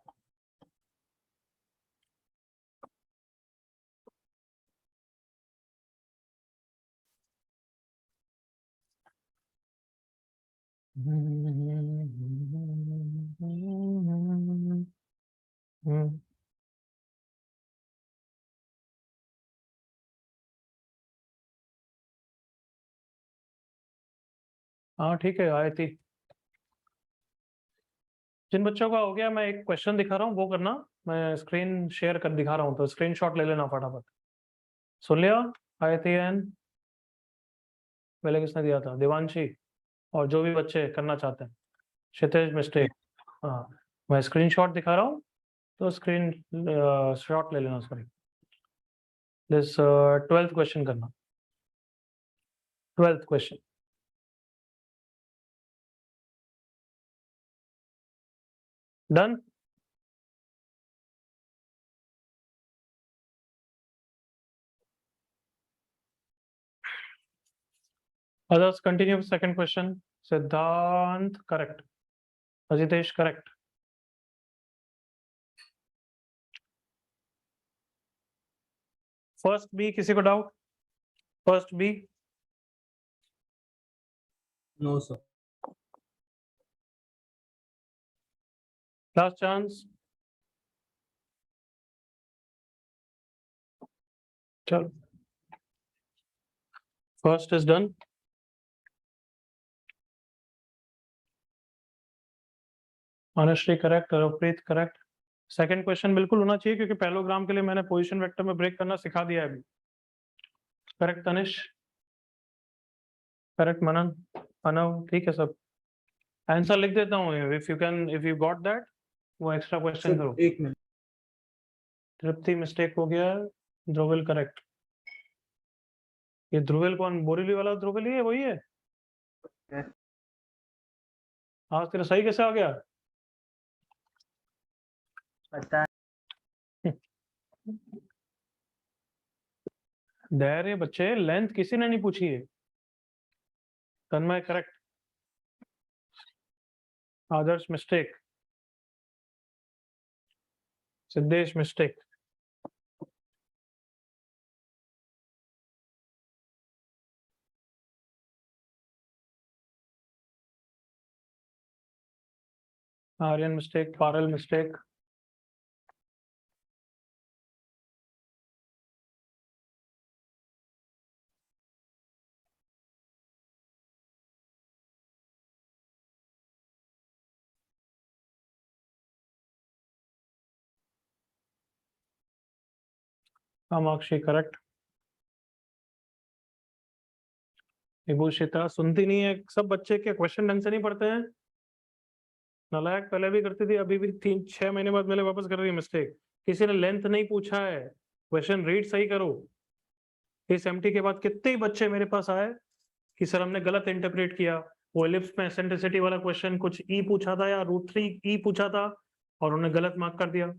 हाँ ठीक है, आई थी। जिन बच्चों का हो गया मैं एक क्वेश्चन दिखा रहा हूँ वो करना, मैं स्क्रीन शेयर कर दिखा रहा हूँ तो स्क्रीनशॉट ले लेना फटाफट। सुन लिया? आयतियन पहले किसने दिया था? देवांशी। और जो भी बच्चे करना चाहते हैं, क्षितिज मिस्टेक। हाँ मैं स्क्रीनशॉट दिखा रहा हूँ तो स्क्रीन शॉट ले लेना। सॉरी दिस 12th क्वेश्चन करना। 12th question done. Others continue with second question. Siddhant correct. Ajitesh correct. First B किसी को doubt? First B No, sir. last chance. चलो first is done. Anushree correct, Harpreet correct. Second question बिल्कुल होना चाहिए क्योंकि पैलोग्राम के लिए मैंने पोजीशन वेक्टर में ब्रेक करना सिखा दिया है अभी। करेक्ट तनिष, करेक्ट मनन, अनव, ठीक है सब। आंसर लिख देता हूँ, इफ यू गॉट दैट वो एक्स्ट्रा क्वेश्चन करो। एक मिनट। तृप्ति मिस्टेक हो गया, ध्रुविल करेक्ट। ये ध्रुविल कौन? बोरीली वाला ध्रुविल ही है, वही है? आज तेरा सही कैसे आ गया? पता धैर्य बच्चे, लेंथ किसी ने नहीं पूछी है। Tanmay correct, Adarsh mistake, Siddhesh mistake, Aryan mistake, Paral mistake, Kamakshi correct, Vibhushita सुनती नहीं है। सब बच्चे के क्वेश्चन ढंग से नहीं पढ़ते हैं। नालायक पहले भी करती थी, अभी भी 3-6 महीने बाद मेरे वापस कर रही है मिस्टेक। किसी ने लेंथ नहीं पूछा है, क्वेश्चन रीड सही करो। इस एमटी के बाद कितने ही बच्चे मेरे पास आए कि सर हमने गलत इंटरप्रेट किया, वो एलिप्स में एसेंट्रिसिटी वाला क्वेश्चन कुछ ई पूछा था या √3 ई पूछा था और उन्होंने गलत मार्क कर दिया।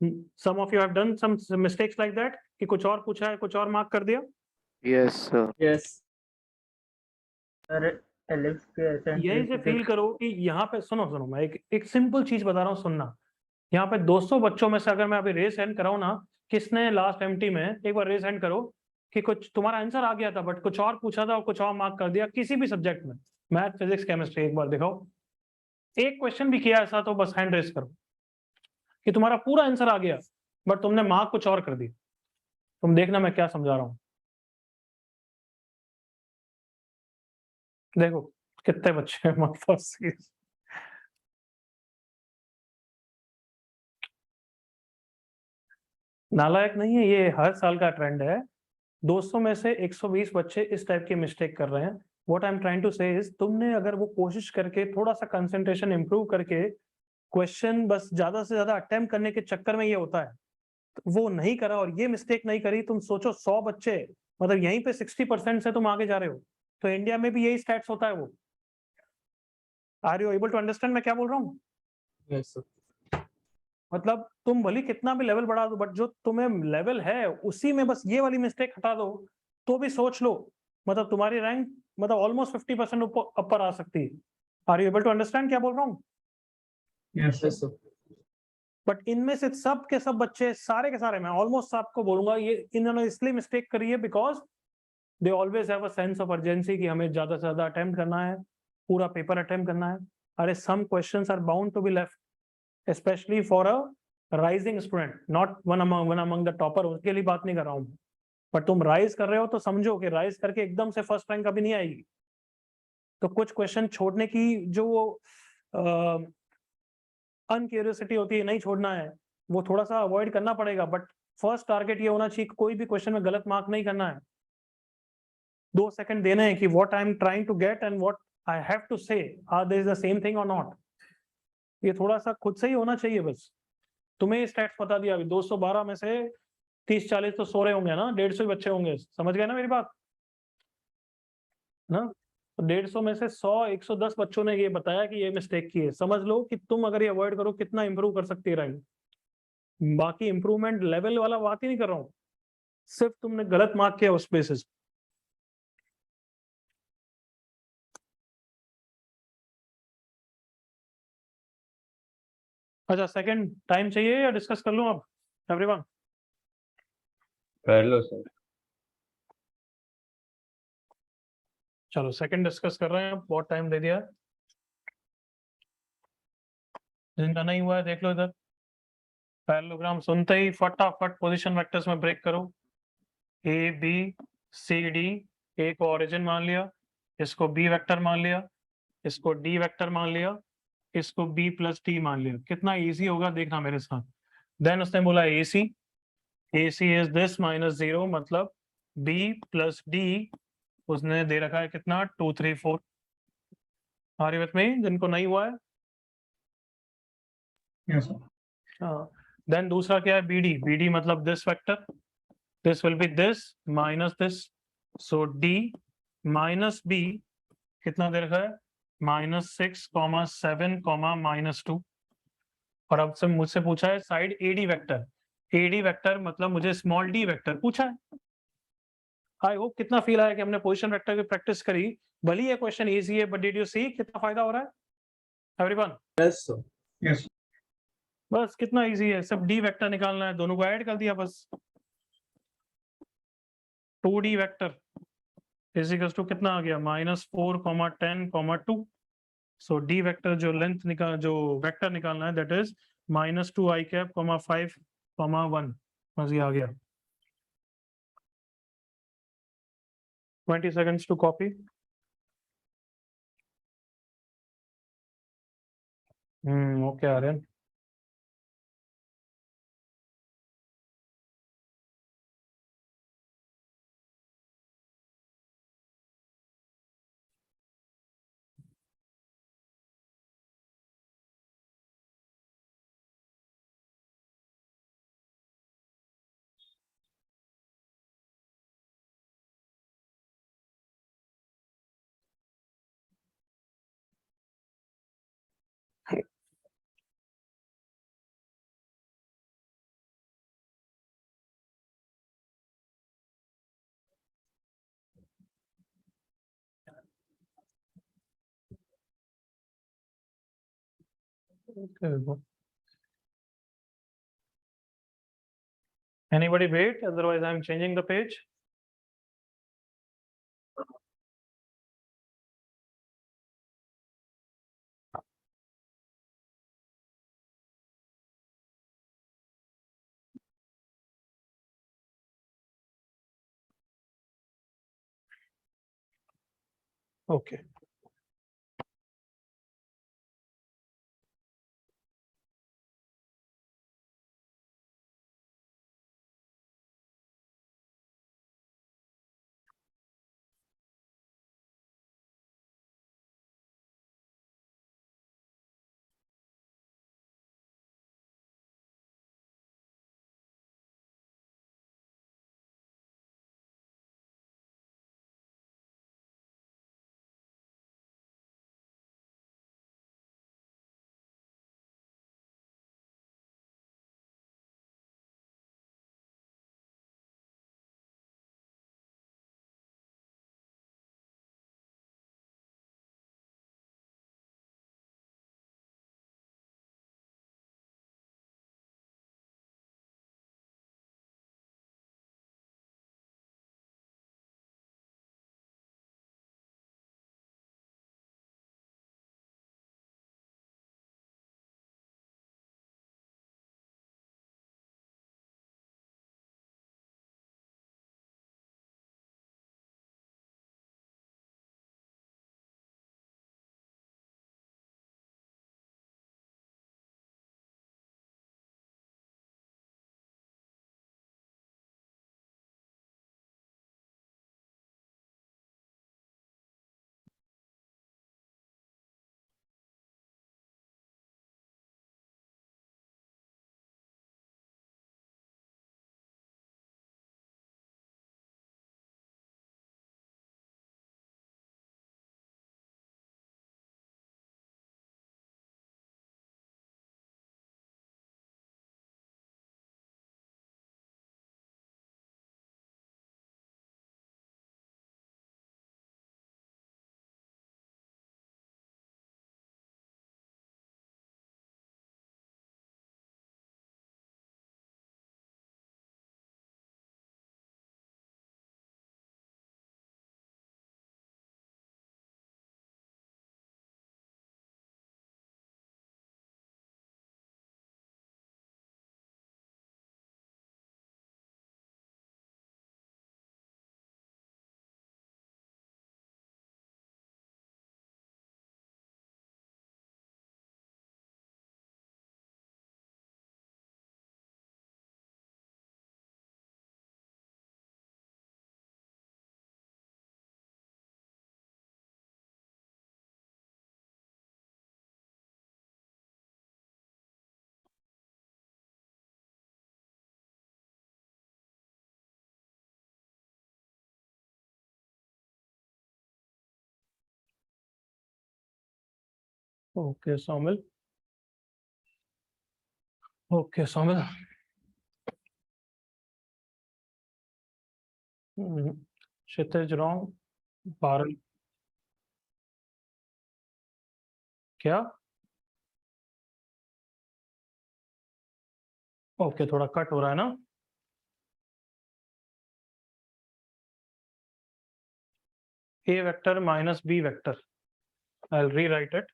Some of you have done some mistakes like that कि कुछ और पूछा है, कुछ और मार्क कर दिया। Yes, sir. Yes. Sir ellipse के यही से फील करो कि यहाँ पे सुनो मैं एक सिंपल चीज बता रहा हूँ, सुनना। यहाँ पे 200 बच्चों में से अगर मैं अभी रेस हैंड कराऊं ना, किसने लास्ट एमटी में एक बार रेस हैंड करो कि कुछ तुम्हारा आंसर आ गया था बट कुछ और पूछा था और कुछ और मार्क कर दिया किसी भी सब्जेक्ट में, मैथ फिजिक्स केमिस्ट्री। एक बार दिखाओ, एक क्वेश्चन भी किया ऐसा तो बस हैंड रेस करो कि तुम्हारा पूरा आंसर आ गया बट तुमने मार्क कुछ और कर दिया। तुम देखना मैं क्या समझा रहा हूँ। देखो कितने बच्चे हैं हमारे पास। नालायक नहीं है, ये हर साल का ट्रेंड है। 200 में से 120 बच्चे इस टाइप की मिस्टेक कर रहे हैं। What I am trying to say is, तुमने अगर वो कोशिश करके थोड़ा सा कंसंट्रेशन इंप्रूव करके क्वेश्चन बस ज्यादा से ज्यादा अटेम्प्ट करने के चक्कर में ये होता है, तो वो नहीं करा और ये मिस्टेक नहीं करी। तुम सोचो 100 बच्चे, मतलब यहीं पे 60% से तुम आगे जा रहे हो। तो इंडिया में भी यही स्टैट्स होता है। वो are you able to understand मैं क्या बोल रहा हूँ? Yes, sir. मतलब तुम भले कितना भी लेवल बढ़ा दो बट जो तुम्हें लेवल है उसी में बस ये वाली मिस्टेक हटा दो तो भी सोच लो, मतलब तुम्हारी रैंक मतलब ऑलमोस्ट 50% ऊपर आ सकती है। Are you able to understand क्या बोल रहा हूँ? Yes, Yes, sir. बट इनमें से सब के सब बच्चे, सारे के सारे, मैं ऑलमोस्ट आपको बोलूंगा ये इन्होंने इसलिए मिस्टेक करी है because they always have a sense of urgency कि हमें ज्यादा से ज्यादा अटेम्प्ट करना है, पूरा पेपर अटेम्प्ट करना है। अरे some questions are bound to be left especially for a rising student, not one among the topper, उसके लिए बात नहीं कर रहा हूँ। बट तुम राइज कर रहे हो तो समझो कि राइज करके एकदम से फर्स्ट रैंक कभी नहीं आएगी। तो कुछ क्वेश्चन छोड़ने की जो अनक्यूरियोसिटी होती है, नहीं छोड़ना है, वो थोड़ा सा अवॉइड करना पड़ेगा, बट फर्स्ट टारगेट ये होना चाहिए कि कोई भी क्वेश्चन में गलत मार्क नहीं करना है। 2 सेकंड देने हैं कि what I am trying to get and what I have to say, are there is the same thing और नॉट। ये थोड़ा सा खुद से ही होना चाहिए बस। तुम्हें स्टैट्स बता दिया अभी, 212 में से 30-40 तो सो रहे होंगे ना, 150 ही बच्चे होंगे, समझ गए ना मेरी बात ना? तो 150 में से 100-110 बच्चों ने ये बताया कि ये मिस्टेक की है। समझ लो कि तुम अगर ये अवॉइड करो कितना इंप्रूव कर सकती है राइटिंग। बाकी इंप्रूवमेंट लेवल वाला बात ही नहीं कर रहा हूँ, सिर्फ तुमने गलत मार्क किया उस बेसिस। अच्छा, सेकंड टाइम चाहिए या डिस्कस कर लूं अब एवरीवन? कर लो सर। चलो सेकंड डिस्कस कर रहे हैं। बहुत टाइम दे दिया है, जिनका नहीं हुआ है देख लो इधर। पैरेललोग्राम सुनते ही फटाफट पोजीशन वेक्टर्स में ब्रेक करो। ए बी सी डी, ए को ओरिजिन मान लिया, इसको बी वेक्टर मान लिया, इसको डी वेक्टर मान लिया, इसको बी प्लस डी मान लिया। कितना इजी होगा देखना मेरे साथ। देन उसने बोला ए सी इज दिस माइनस 0, मतलब बी प्लस डी उसने दे रखा है कितना, 2 3 4। Are you with me? जिनको नहीं हुआ है Yes, sir. देन दूसरा क्या है, बी डी मतलब this vector, this will be this minus this, so D minus B कितना दे रखा है, -6, 7, -2। और अब से मुझसे पूछा है side AD vector. AD vector मतलब मुझे स्मॉल डी वेक्टर पूछा है। आई होप कितना फील आया कि हमने पोजीशन वेक्टर की प्रैक्टिस करी। भले ये क्वेश्चन इजी है, बट डिड यू सी कितना फायदा हो रहा है एवरीवन? Yes sir. Yes. बस कितना इजी है, सब डी वेक्टर निकालना है, दोनों को ऐड कर दिया बस। 2D vector is equal to कितना आ गया, -4, 10, 2। सो डी वेक्टर जो लेंथ निकाल, जो वेक्टर निकालना है दैट इज -2 i कैप, 5, 1। बस ये आ गया। 20 seconds to copy. Okay, Aryan. Okay. Anybody wait? Otherwise, I'm changing the page. Okay. Okay Somil, okay Somil. Kshitij wrong, Parul क्या? ओके थोड़ा कट हो रहा है ना। A vector minus B vector. I'll rewrite it.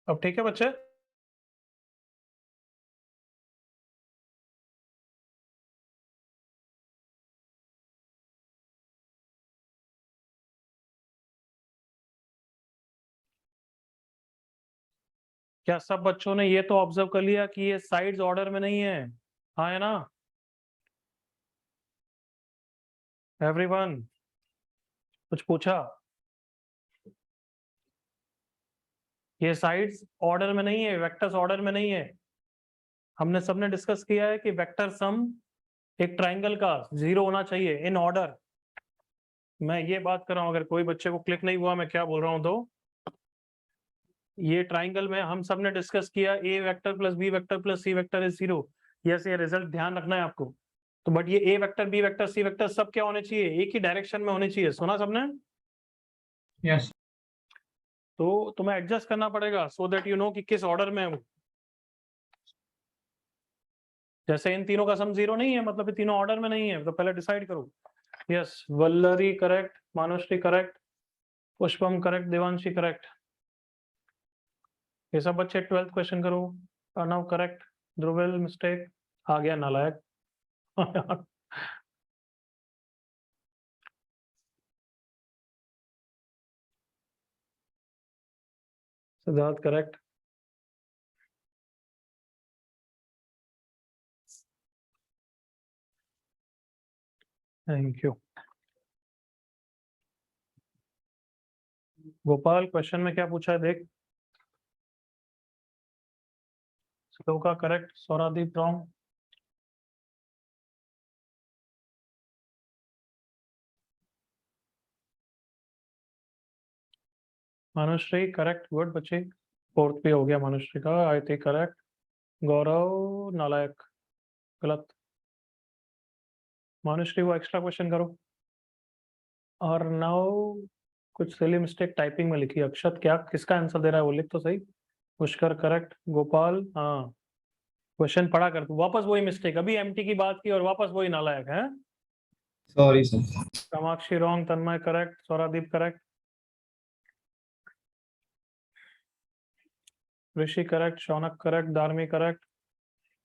अब ठीक है बच्चे? क्या सब बच्चों ने ये तो ऑब्जर्व कर लिया कि ये साइड्स ऑर्डर में नहीं है? हाँ है ना एवरीवन? कुछ पूछा? ये साइड्स ऑर्डर में नहीं है, वेक्टर्स ऑर्डर में नहीं है। हमने सबने डिस्कस किया है कि वेक्टर सम एक ट्राइंगल का 0 होना चाहिए इन ऑर्डर। मैं ये बात कर रहा हूं, अगर कोई बच्चे को क्लिक नहीं हुआ मैं क्या बोल रहा हूं, तो ये ट्राइंगल में हम सब ने डिस्कस किया A vector plus B vector plus C vector is 0। Yes, ये रिजल्ट ध्यान रखना है आपको। तो बट ये A vector B vector C vector सब क्या होने चाहिए? एक ही डायरेक्शन में होने चाहिए। सुना सबने? यस तो तुम्हें एडजस्ट करना पड़ेगा सो दैट यू नो कि किस ऑर्डर में है वो। जैसे इन तीनों का सम 0 नहीं है, मतलब ये तीनों ऑर्डर में नहीं है, तो पहले डिसाइड करो। Yes, Vallari correct, Manushree correct, Pushpam correct, Devanshi correct. ये सब बच्चे 12th क्वेश्चन करो। अर्णव करेक्ट, ध्रुविल मिस्टेक, आ गया नालायक। Siddharth correct. Thank you. Gopal question में क्या पूछा है देख। Shloka correct, Sauradeep wrong, Manushree correct, good बच्चे। 4th पे हो गया मानुश्री का। आयति करेक्ट, गौरव नालायक, गलत। मानुश्री वो एक्स्ट्रा क्वेश्चन करो। और नाउ कुछ सिली मिस्टेक टाइपिंग में लिखी। अक्षत क्या किसका आंसर दे रहा है वो लिख तो सही। पुष्कर करेक्ट, गोपाल हाँ क्वेश्चन पढ़ा कर तू। वापस वही मिस्टेक, अभी एमटी की बात की और वापस वही नालायक है। Sorry sir. Kamakshi wrong, Tanmay correct, Sauradeep correct, Rishi correct, Shaunak correct, Darmi correct,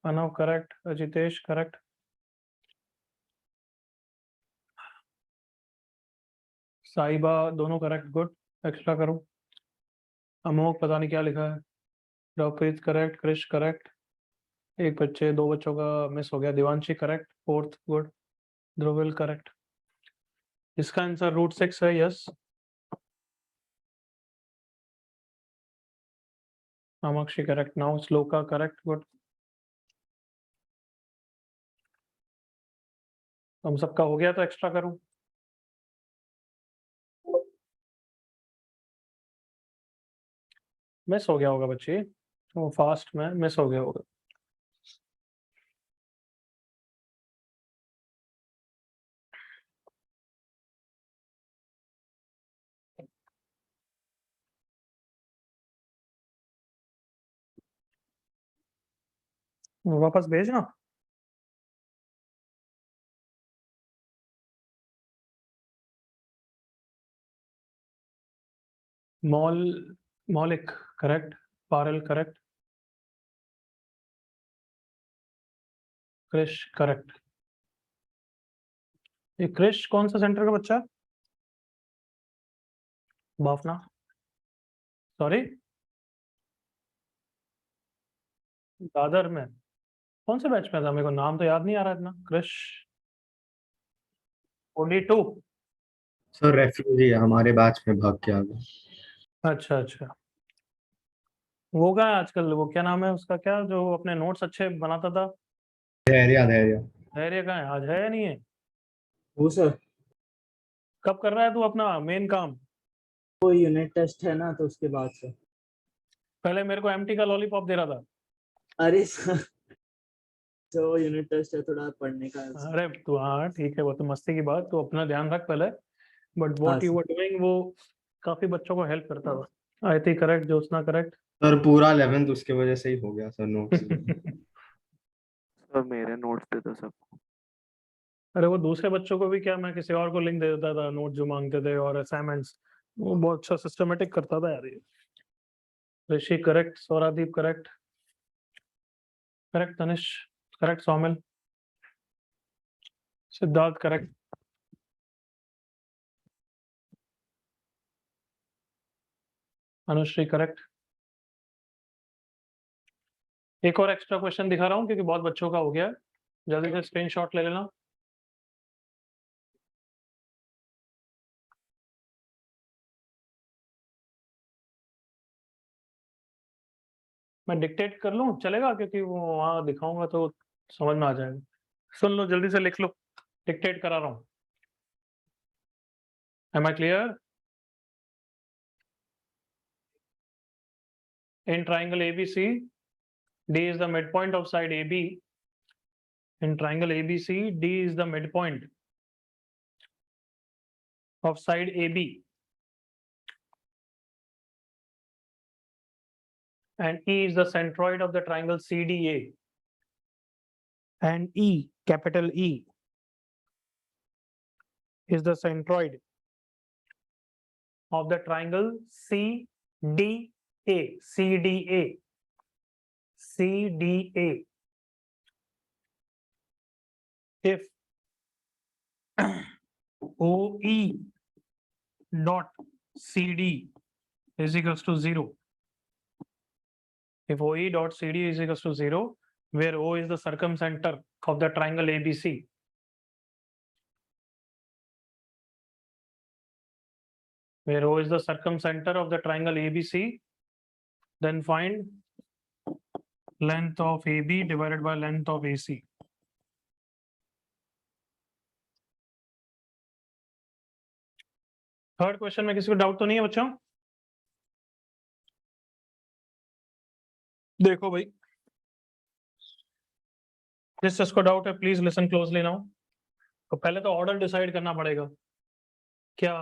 Anav correct, Ajitesh correct, Sahiba दोनों करेक्ट, गुड। एक्स्ट्रा करो। अमोक पता नहीं क्या लिखा है। रवप्रीत करेक्ट, क्रिश करेक्ट, एक बच्चे 2 बच्चों का मिस हो गया। Divanshi correct, 4th good. Dhruvil correct. इसका आंसर √6 है। यस। Kamakshi correct now. Shloka correct, good. हम सबका हो गया तो एक्स्ट्रा करूं। मिस हो गया होगा बच्चे, वो फास्ट में मिस हो गया होगा। वापस भेजना। मौलिक करेक्ट, पारल करेक्ट, क्रिश करेक्ट। ये क्रिश कौन सा सेंटर का बच्चा? बाफना, सॉरी दादर में। कौन से बैच में था? मेरे को नाम तो याद नहीं आ रहा इतना। क्रिश 42। सर रेफ्यूजी है, हमारे बैच में भाग के आ गया। अच्छा अच्छा, वो क्या है आजकल, वो क्या नाम है उसका, क्या जो अपने नोट्स अच्छे बनाता था? धैर्य धैर्य। धैर्य कहाँ है, आज है या नहीं है? वो सर, कब कर रहा है तू अपना मेन काम? वो यूनिट टेस्ट है ना, तो उसके बाद से। पहले मेरे को एम्प्टी का लॉलीपॉप दे रहा था। अरे सर, जो यूनिट टेस्ट है थोड़ा पढ़ने का है उसमें। अरे तू, हाँ ठीक है, वो तो मस्ती की बात, तो अपना ध्यान रख पहले। बट हाँ what you sir. Were doing वो काफी बच्चों को हेल्प करता था। आई थी करेक्ट, ज्योत्सना करेक्ट। सर पूरा 11th उसके वजह से ही हो गया सर, नोट्स। सर मेरे नोट्स दे दो सबको। अरे वो दूसरे बच्चों को भी क्या, मैं किसी और को लिंक दे देता था, नोट जो मांगते थे और असाइनमेंट्स। वो बहुत अच्छा सिस्टमेटिक करता था यार ये। Rishi correct, Sauradeep correct, correct Tanish correct, Saumil, Siddharth correct, Anushree correct. एक और एक्स्ट्रा क्वेश्चन दिखा रहा हूँ क्योंकि बहुत बच्चों का हो गया है, जल्दी से स्क्रीनशॉट ले लेना। मैं डिक्टेट कर लूँ चलेगा, क्योंकि वो वहाँ दिखाऊंगा तो समझ में आ जाएगा। सुन लो, जल्दी से लिख लो, डिक्टेट करा रहा हूँ। Am I clear? In triangle ABC, D is the midpoint of side AB. In triangle ABC, D is the midpoint of side AB. And E is the centroid of the triangle CDA. And E, capital E, is the centroid of the triangle CDA. CDA. CDA. If OE dot CD is equals to 0. If OE dot CD is equals to 0, where O is the circumcenter of the triangle ABC. Where O is the circumcenter of the triangle ABC, then find length of AB divided by length of AC. Third question में किसी को डाउट तो नहीं है बच्चों? देखो भाई, जिसको डाउट है प्लीज लिसन क्लोजली नाउ। तो पहले तो ऑर्डर डिसाइड करना पड़ेगा। क्या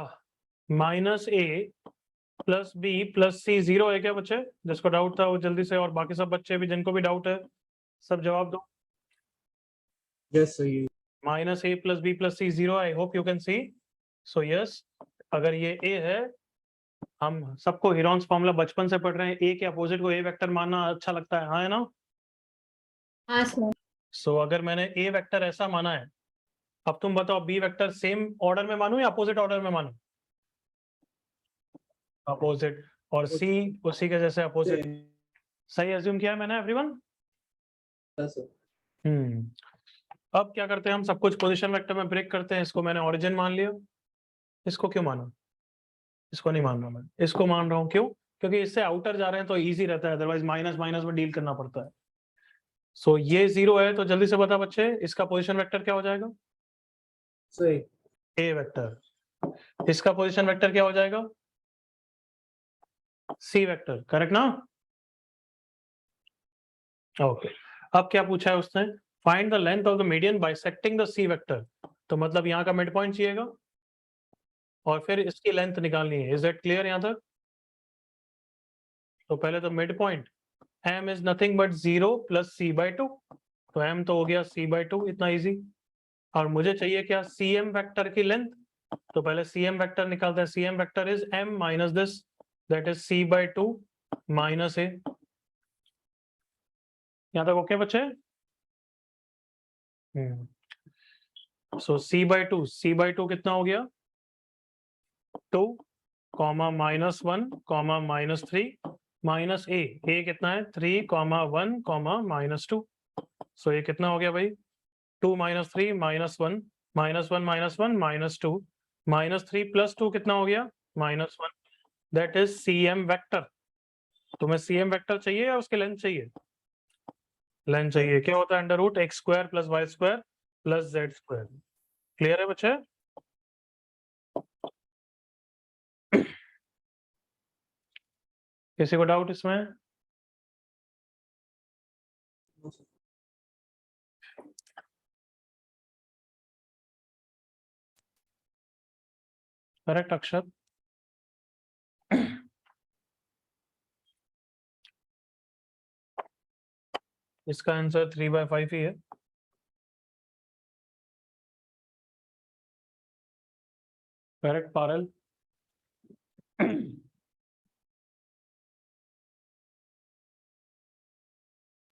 -a plus b plus c 0 है क्या बच्चे? जिसको डाउट था वो जल्दी से, और बाकी सब बच्चे भी जिनको भी डाउट है सब जवाब दो। यस सर, ये -a plus b plus c 0, I hope you can see. So yes, अगर ये a है, हम सबको हीरोन्स फॉर्मूला बचपन से पढ़ रहे हैं, a के अपोजिट को a वेक्टर मानना अच्छा लगता है, हाँ है ना? हाँ सर। सो अगर मैंने a वेक्टर ऐसा माना है, अब तुम बताओ b वेक्टर सेम ऑर्डर में मानूं या अपोजिट ऑर्डर में मानूं? अपोजिट। और c उसी के जैसे अपोजिट। सही अज्यूम किया है मैंने एवरीवन? अब क्या करते हैं हम, सब कुछ पोजीशन वेक्टर में ब्रेक करते हैं। इसको मैंने ओरिजिन मान लिया, इसको क्यों माना? इसको नहीं मान रहा मैं, इसको मान रहा हूँ। क्यों? क्योंकि इससे आउटर जा रहे हैं तो इजी रहता है, अदरवाइज माइनस माइनस में डील करना पड़ता है। सो ये 0 है, तो जल्दी से बता बच्चे, इसका पोजीशन वेक्टर क्या हो जाएगा? सही। A vector. इसका पोजीशन वेक्टर क्या हो जाएगा? सी वेक्टर, करेक्ट ना? ओके। अब क्या पूछा है उसने? Find the length of the median bisecting the C vector. तो मतलब यहाँ का मिड पॉइंट चाहिएगा और फिर इसकी लेंथ निकालनी है। इज दैट क्लियर यहाँ तक? तो पहले तो mid point m is nothing but 0 plus c/2, तो m तो हो गया c/2, इतना इजी। और मुझे चाहिए क्या? cm वेक्टर की लेंथ। तो पहले cm वेक्टर निकालते हैं। cm vector is m minus this, that is c/2 minus a। यहाँ तक ओके बच्चे? सो c/2 कितना हो गया? 2 कॉमा -1 कॉमा -3 माइनस a कितना है? 3 1 -2। सो ये कितना हो गया भाई? 2 - 3 -1 -1 -2 -3 + 2 कितना हो गया? -1। That is cm vector. तुम्हें cm वेक्टर चाहिए या उसकी लेंथ चाहिए? लेंथ चाहिए। क्या होता है? √x² + y² plus Z square. Clear है बच्चे? किसी को डाउट इसमें? करेक्ट अक्षर? इसका आंसर 3/5 ही है। करेक्ट पारल?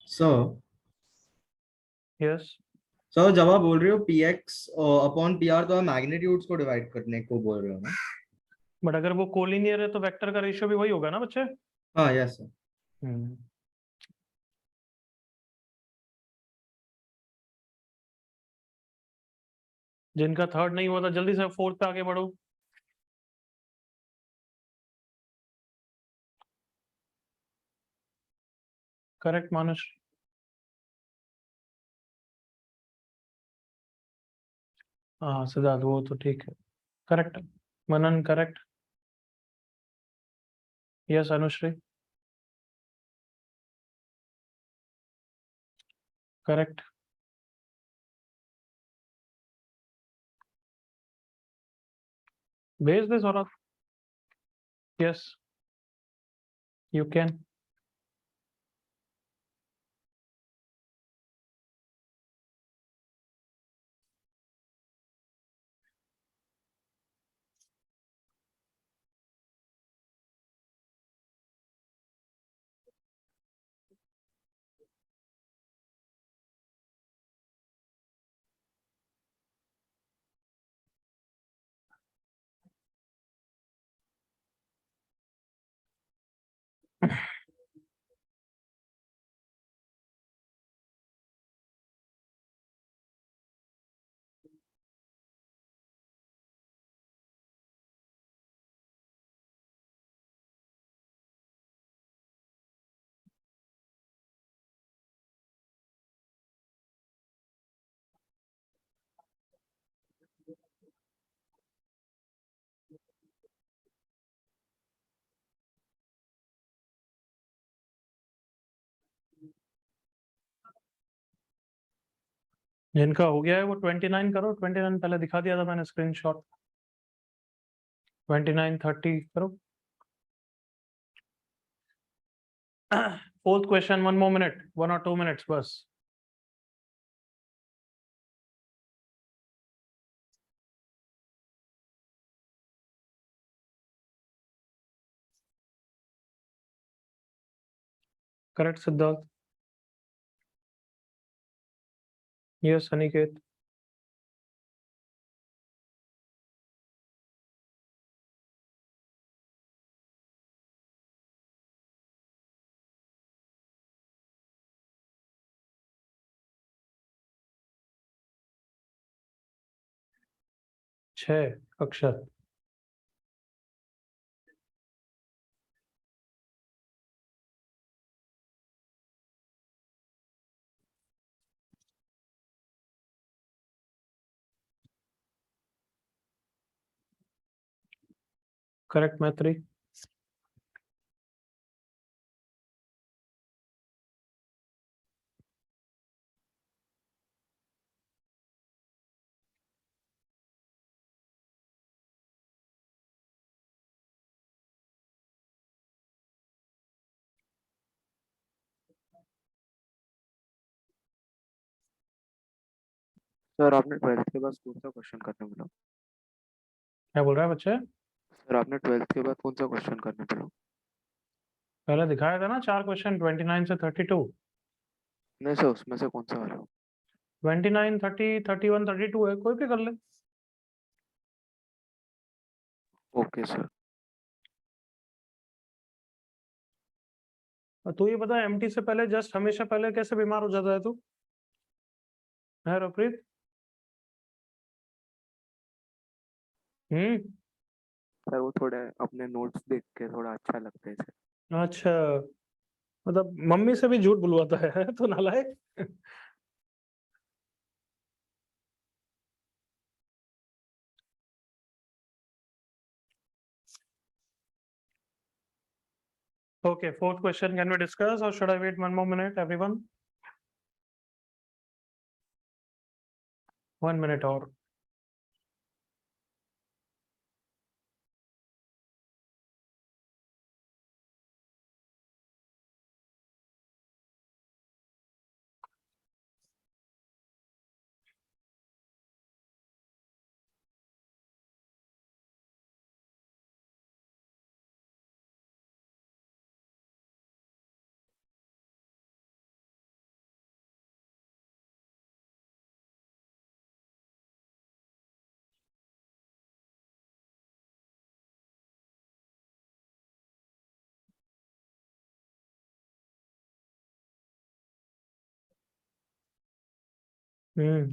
So yes. सो जब आप बोल रहे हो px अपॉन pr तो आप मैग्नीट्यूड्स को डिवाइड करने को बोल रहे हो ना? बट अगर वो कोलिनियर है तो वेक्टर का रेशियो भी वही होगा ना बच्चे? हाँ यस सर। जिनका थर्ड नहीं हुआ था जल्दी से फोर्थ पे आगे बढ़ो। करेक्ट मानुष? हाँ सिद्धार्थ वो तो ठीक है। Correct. Manan correct? Yes Anushree? Correct. भेज दे सौरभ। Yes you can. जिनका हो गया है वो 29 करो। 29 पहले दिखा दिया था मैंने स्क्रीनशॉट। 29 30 करो। Fourth question 1 more minute, 1 or 2 minutes बस। करेक्ट सिद्धार्थ? यस अनिकेत? छह अक्षर। करेक्ट मैत्री? सर आपने 12th के बाद कौन सा क्वेश्चन करने बोला? क्या बोल रहा है बच्चे? सर आपने 12th के बाद कौन सा क्वेश्चन करने बोला? पहले दिखाया था ना 4 क्वेश्चन 29 से 32। नहीं सर उसमें से कौन सा वाला? 29 30 31 32 है, कोई भी कर ले। Okay sir. और तू ये बता एमटी से पहले जस्ट हमेशा पहले कैसे बीमार हो जाता है तू? है रफरीत? सर वो थोड़े अपने नोट्स देख के थोड़ा अच्छा लगता है सर। अच्छा, मतलब मम्मी से भी झूठ बुलवाता है तो नालायक। Okay, fourth question, can we discuss or should I wait one more minute, everyone? 1 minute or.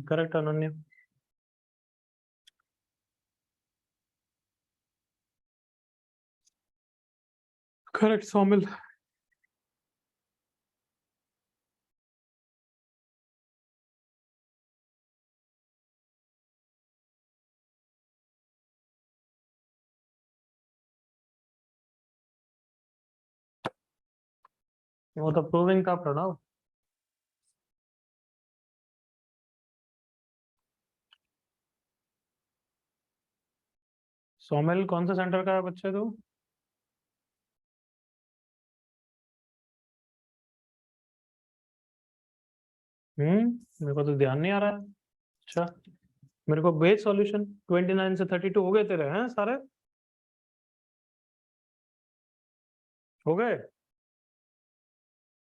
Correct, Ananya. Correct, Somil. वो तो प्रूविंग का प्रणव. सोमिल कौन सा सेंटर का है बच्चे तू? मेरे को तो ध्यान नहीं आ रहा है. अच्छा, मेरे को बेस सॉल्यूशन 29 से 32 हो गए तेरे हैं सारे? हो गए?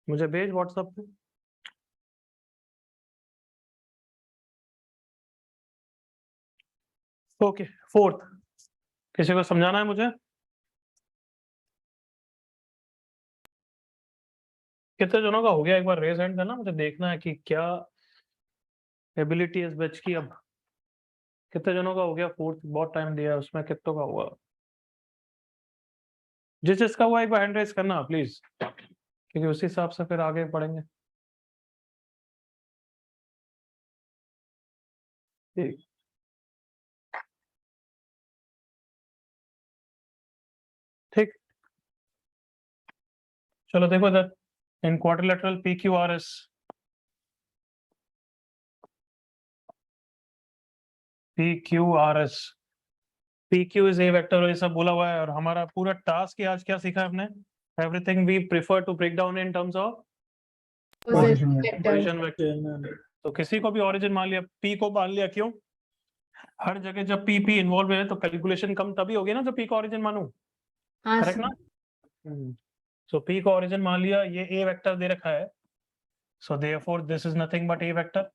मुझे भेज व्हाट्सएप पे. Okay, fourth. किसी को समझाना है मुझे? कितने जनों का हो गया? एक बार रेज हैंड करना, मुझे देखना है कि क्या एबिलिटी इस बैच की. अब कितने जनों का हो गया? फोर्थ बहुत टाइम दिया है उसमें, कितनों का हुआ? जिस जिसका हुआ एक बार हैंड रेज करना प्लीज, क्योंकि उसी हिसाब से फिर आगे बढ़ेंगे. ठीक. ठीक, चलो देखो इधर. इन quadrilateral PQRS PQ is a vector, ये सब बोला हुआ है. और हमारा पूरा टास्क ही आज क्या सीखा है हमने? Everything we prefer to break down in terms of Position vector. Position vector. तो किसी को भी ओरिजिन मान लिया, P को मान लिया. क्यों? हर जगह जब P इन्वॉल्व है तो कैलकुलेशन कम तभी होगी ना जब P का ओरिजिन मानूं. हाँ करेक्ट सर. ना? सो P का ओरिजिन मान लिया, ये A वेक्टर दे रखा है. So therefore this is nothing but A vector.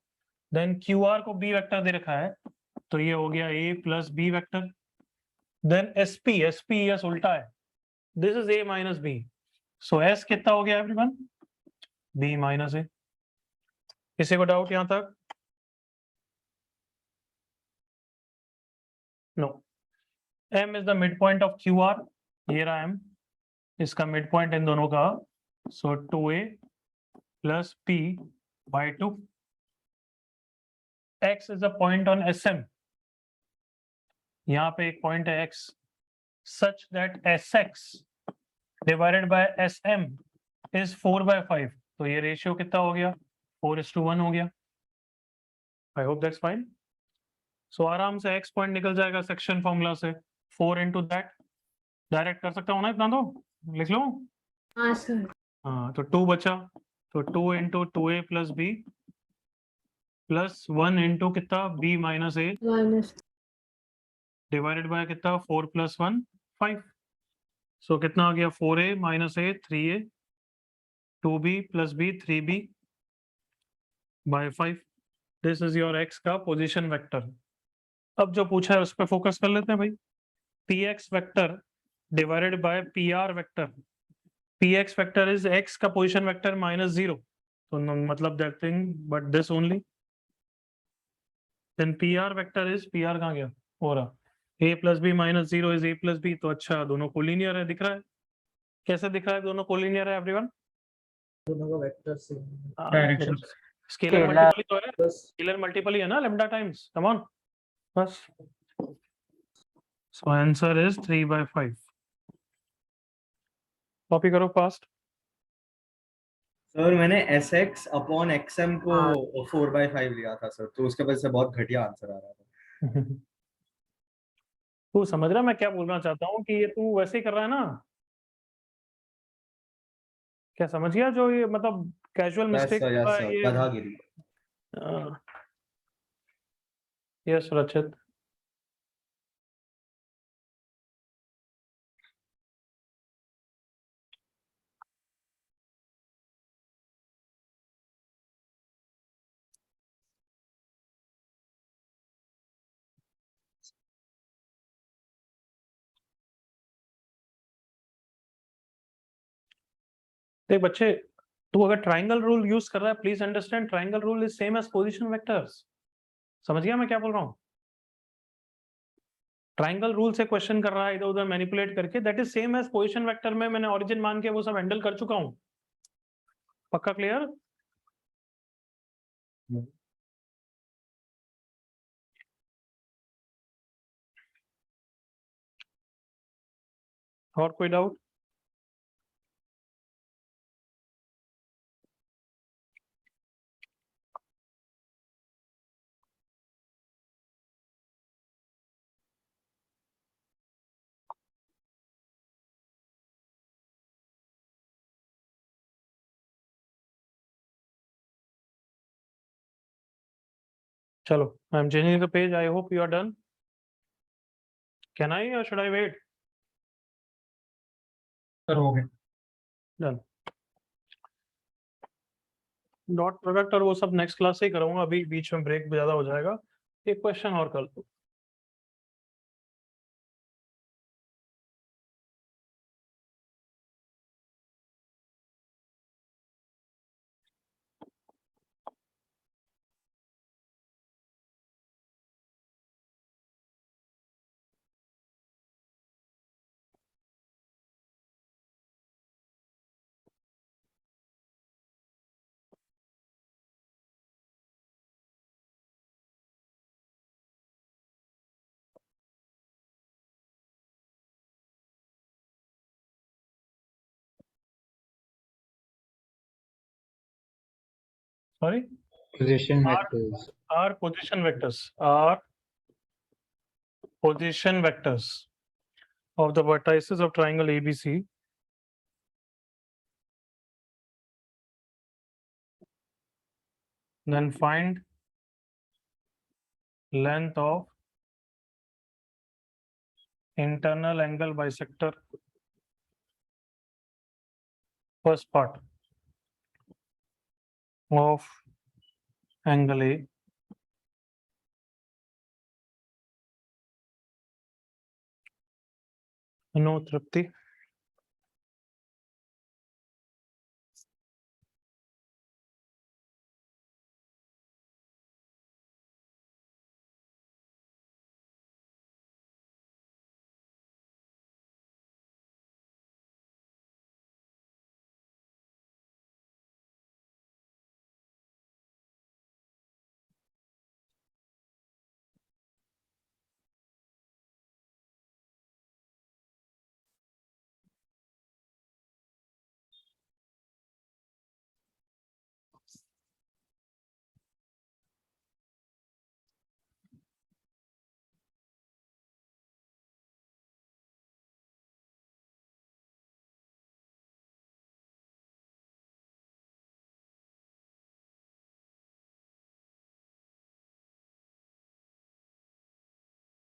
Then QR को B वेक्टर दे रखा है, तो ये हो गया A plus B vector. Then SP yes उल्टा है. This is A minus B. So S कितना हो गया एवरीवन? B minus A. किसी को डाउट यहां तक? No. M is the mid point of QR. ये रहा M, इसका मिड पॉइंट इन दोनों का. सो 2A plus P by 2. X is a point on SM. यहाँ पे एक पॉइंट है X, such that SX divided by SM is 4/5. तो ये रेशियो कितना हो गया? 4:1 हो गया. I hope that's fine. So आराम से X पॉइंट निकल जाएगा सेक्शन फॉर्मूला से. 4 into that डायरेक्ट कर सकता हूँ ना, इतना तो लिख लो. हाँ सर. हाँ, तो 2 बचा. तो 2 into 2A plus B plus 1 into कितना? B minus A Minus. Divided by कितना? 4 plus 1 5. सो कितना आ गया? 4A minus A 3A, 2B plus B 3B by 5. This is your X का पोजीशन वेक्टर. अब जो पूछा है उस पर फोकस कर लेते हैं भाई. PX vector divided by PR vector. PX vector is X का पोजीशन वेक्टर माइनस 0. तो मतलब that thing but this only. Then PR vector is, PR कहाँ गया? हो रहा A plus B minus 0 is A plus B. तो अच्छा, दोनों कोलिनियर है. दिख रहा है? कैसे दिख रहा है दोनों कोलिनियर है एवरीवन? दोनों का वेक्टर से डायरेक्शन स्केलर Scalar. मल्टीपल ही तो है. बस स्केलर मल्टीपल ही है ना, लैम्डा टाइम्स. कम ऑन बस. So answer is 3/5. कॉपी करो फास्ट। सर मैंने एस एक्स अपॉन एक्सएम को 4/5 लिया था सर, तो उसके वजह से बहुत घटिया आंसर आ रहा था। तू समझ रहा मैं क्या बोलना चाहता हूँ कि ये तू वैसे ही कर रहा है ना? क्या समझ गया जो ये मतलब कैजुअल मिस्टेक यस सर, ये? गधागिरी। यस रचित। देख बच्चे, तू अगर ट्रायंगल रूल यूज कर रहा है, please understand triangle rule is same as position vectors. समझ गया मैं क्या बोल रहा हूँ? ट्रायंगल रूल से क्वेश्चन कर रहा है इधर उधर मैनिपुलेट करके, that is same as position vector में मैंने ओरिजिन मान के वो सब हैंडल कर चुका हूँ। पक्का क्लियर? और कोई डाउट? चलो, I am changing the page, I hope you are done. Can I और शुड आई वेट? सर हो गए। डन। डॉट प्रोडक्ट और वो सब नेक्स्ट क्लास से ही करूंगा, अभी बीच में ब्रेक ज्यादा हो जाएगा। एक क्वेश्चन और कर लो। Sorry, Position R vectors. are position vectors, are position vectors of the vertices of triangle ABC then find length of internal angle bisector. First part of angle A no Tripti.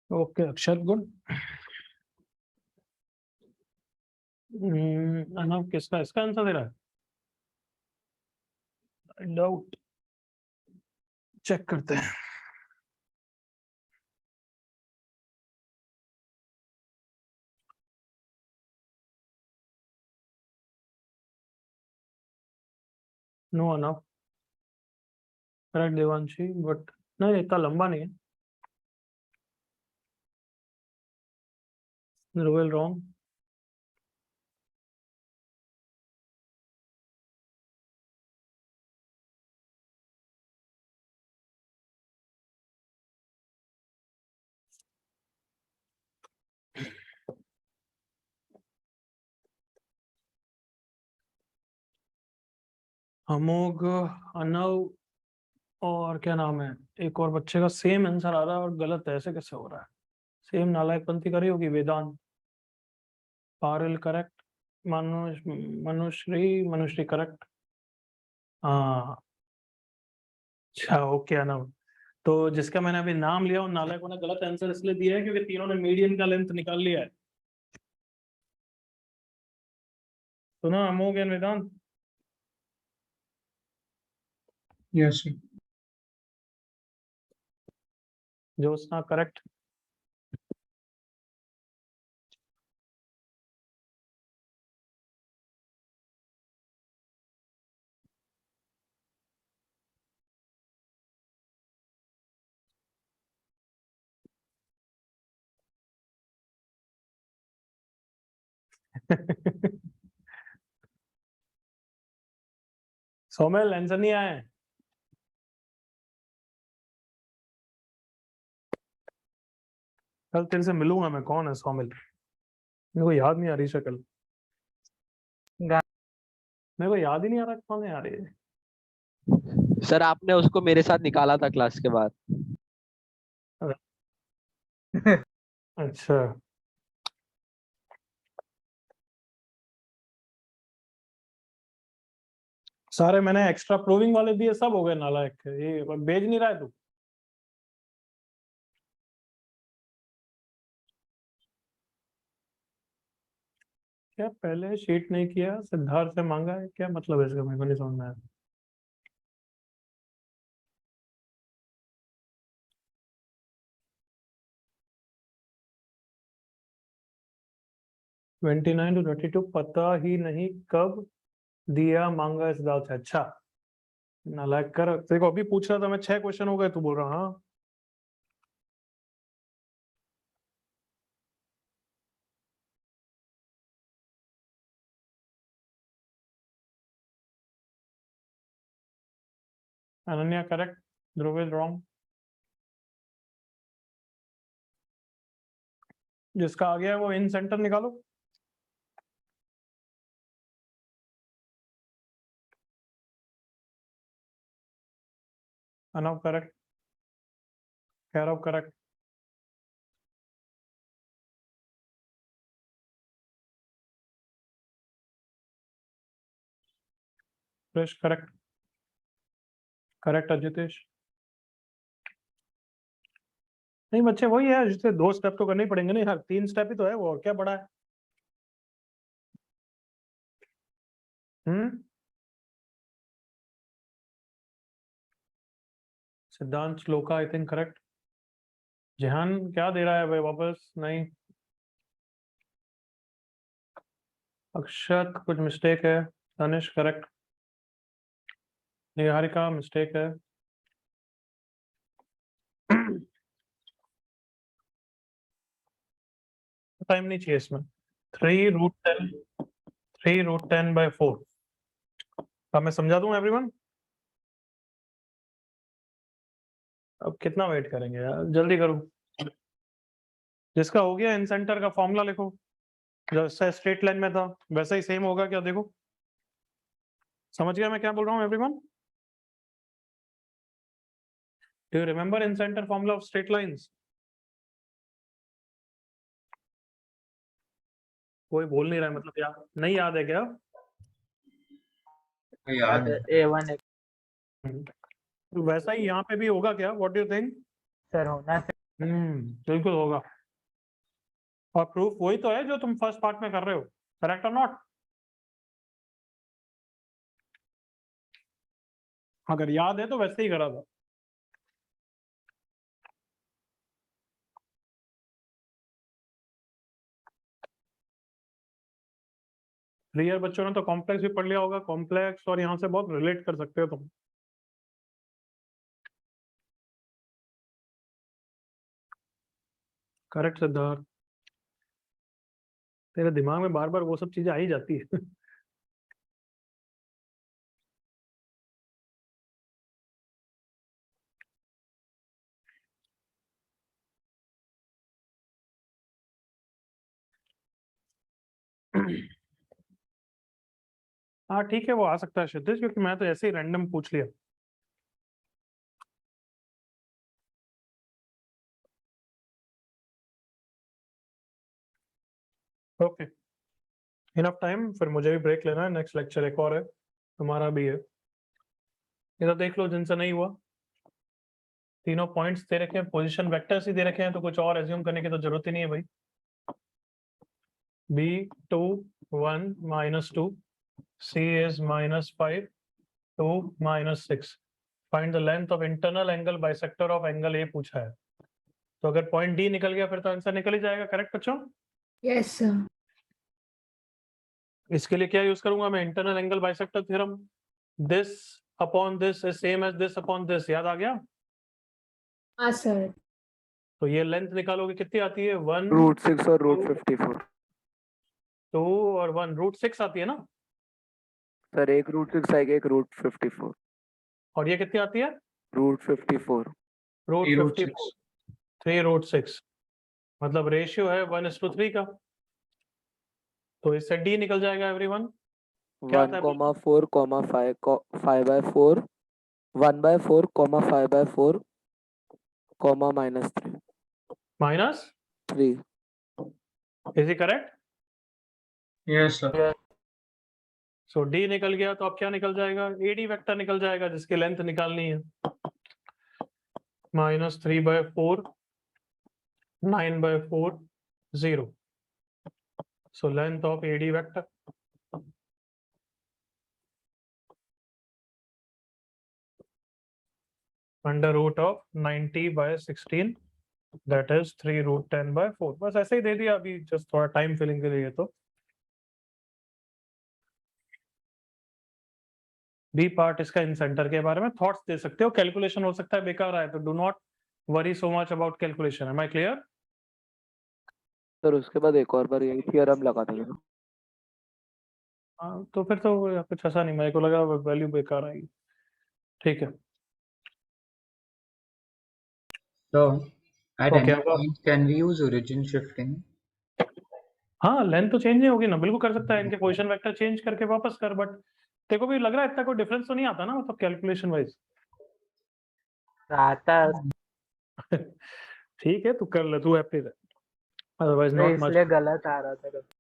Okay, Akshat, good. Anav किसका इसका आंसर दे रहा है? डाउट चेक करते हैं। नो अनव, करेक्ट देवांशी, बट नहीं इतना लंबा नहीं है। रोवेल रॉन्ग। अमोघ, अनव और क्या नाम है एक और बच्चे का सेम आंसर आ रहा है और गलत है, ऐसे कैसे हो रहा है? सेम नालायकपंथी करी होगी। वेदांत, पारुल करेक्ट, मनुश्री करेक्ट। हाँ अच्छा ओके अनव। तो जिसका मैंने अभी नाम लिया उन नालायकों ने गलत आंसर इसलिए दिया है क्योंकि तीनों ने मीडियन का लेंथ निकाल लिया है। सुना Amogh and Vedant? Yes, sir. Jyotsna correct. Somel answer नहीं आए? कल तेरे से मिलूंगा मैं, कौन है सोमेल? मेरे को याद नहीं आ रही शक्ल, मेरे को याद ही नहीं आ रहा कौन है यार ये। सर आपने उसको मेरे साथ निकाला था क्लास के बाद। अच्छा सारे मैंने एक्स्ट्रा प्रूविंग वाले दिए, सब हो गए नालायक। ये भेज नहीं रहा है तू? क्या पहले शीट नहीं किया, सिद्धार्थ से मांगा है, क्या मतलब है इसका? मेरे को नहीं समझ में आया। ट्वेंटी 29 to 32 पता ही नहीं कब दिया, मांगा सिद्धार्थ से। अच्छा नालायक कर, तेरे को अभी पूछ रहा था मैं, 6 क्वेश्चन हो गए, तू बोल रहा हाँ। Ananya correct, Dhruv is wrong. जिसका आ गया है वो इन सेंटर निकालो। अनव करेक्ट, कैरव करेक्ट, कृष करेक्ट, करेक्ट अजितेश। नहीं बच्चे वही है, जिससे 2 स्टेप तो करने ही पड़ेंगे ना यार, 3 स्टेप ही तो है वो, और क्या बड़ा है। सिद्धांत श्लोका आई थिंक करेक्ट। जहान क्या दे रहा है भाई वापस? नहीं। अक्षत कुछ मिस्टेक है। तनिष करेक्ट। निहारिका मिस्टेक है। टाइम नहीं चाहिए इसमें। 3√10, 3√10/4। अब मैं समझा दूं एवरीवन? अब कितना वेट करेंगे यार, जल्दी करो। जिसका हो गया इन सेंटर का फॉर्मूला लिखो, जैसा स्ट्रेट लाइन में था वैसा ही सेम होगा क्या, देखो। समझ गया मैं क्या बोल रहा हूँ everyone? Do you remember in centre formula of straight lines? कोई बोल नहीं रहा है, मतलब याद नहीं, याद है क्या? याद है। A1 तो वैसा ही यहाँ पे भी होगा क्या? What do you think? Sir होना बिल्कुल होगा। और प्रूफ वही तो है जो तुम फर्स्ट पार्ट में कर रहे हो, करेक्ट और नॉट? अगर याद है तो वैसे ही करा था। रियल बच्चों ने तो कॉम्प्लेक्स भी पढ़ लिया होगा, कॉम्प्लेक्स, और यहाँ से बहुत रिलेट कर सकते हो तुम। करेक्ट सिद्धार्थ, तेरे दिमाग में बार बार वो सब चीजें आ ही जाती है। हाँ ठीक है, वो आ सकता है क्षितिज, क्योंकि मैं तो ऐसे ही रैंडम पूछ लिया। ओके, इनफ टाइम, फिर मुझे भी ब्रेक लेना है, नेक्स्ट लेक्चर एक और है, तुम्हारा भी है। इधर देख लो जिनसे नहीं हुआ, तीनों पॉइंट्स दे रखे हैं, पोजीशन वेक्टर्स ही दे रखे हैं, तो कुछ और एज्यूम करने की तो जरूरत ही नहीं है भाई। B2 1 -2, C is -5, 2 -6, find the length of internal angle bisector of angle A पूछा है। तो अगर पॉइंट डी निकल गया फिर तो आंसर निकल ही जाएगा, करेक्ट बच्चों? Yes, sir. इसके लिए क्या यूज करूंगा मैं? Internal angle bisector theorem. This upon this is same as this upon this, याद आ गया? हाँ sir. तो ये लेंथ निकालोगे कितनी आती है? 1 √6 और √54 2 और 1 √6 आती है ना, सर। एक √6 आएगा, एक √54 और ये कितनी आती है? √54 √54 3√6, मतलब रेशियो है 1:3 का। तो इससे डी निकल जाएगा एवरीवन। क्या था? 1,4, 5, 5/4 1/4, 5/4, -3 minus 3 is it correct? Yes sir. So D निकल गया, तो अब क्या निकल जाएगा? एडी वेक्टर निकल जाएगा, जिसकी लेंथ निकालनी है। -3/4 9/4 0, so length of AD vector √90/16, that is 3√10/4। बस ऐसे ही दे दिया अभी, जस्ट थोड़ा टाइम फिलिंग के लिए। तो बी पार्ट इसका इन सेंटर के बारे में थॉट्स दे सकते हो, कैलकुलेशन हो सकता है बेकार आए, तो do not worry so much about calculation. Am I clear? Sir उसके बाद एक और बार यही थ्योरम लगा देंगे। हाँ तो फिर तो कुछ ऐसा नहीं, मेरे को लगा वैल्यू बेकार आएगी। ठीक है, So at Okay, any अब आप- point, can we use origin shifting? हाँ लेंथ तो चेंज नहीं होगी ना, बिल्कुल कर सकता है, इनके पोजीशन वेक्टर चेंज करके वापस कर। बट तेरे को भी लग रहा है इतना कोई डिफरेंस तो नहीं आता ना, मतलब कैलकुलेशन वाइज? आता है, ठीक है, तू कर ले, तू हैप्पी रहे, अदरवाइज तो नॉट मच। इसलिए गलत आ रहा था कभी।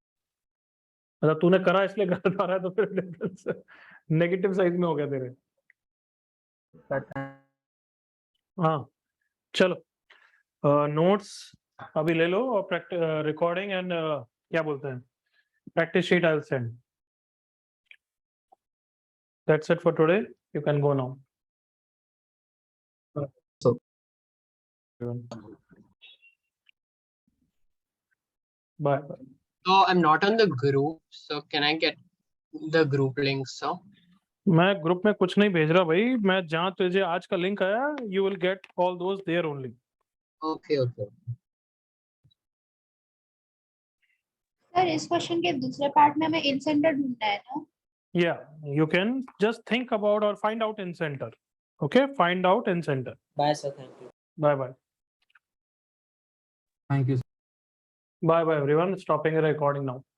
मतलब तूने करा इसलिए गलत आ रहा है, तो फिर डिफरेंस नेगेटिव साइड में हो गया तेरे। पता नहीं। हाँ चलो, नोट्स अभी ले लो, और रिकॉर्डिंग एंड क्या बोलते हैं, practice sheet I will send. That's it for today, you can go now. Bye bye. So I'm not on the group, so can I get the group link, sir? मैं ग्रुप में कुछ नहीं भेज रहा भाई, मैं जहाँ तुझे आज का लिंक आया, you will get all those there only. Okay, okay. Sir इस क्वेश्चन के दूसरे पार्ट में हमें इन सेंटर ढूंढना है ना? Yeah, you can just think about or find out in center. Okay, find out in center. Bye sir, thank you. Bye bye. Thank you. Bye bye everyone. Stopping the recording now.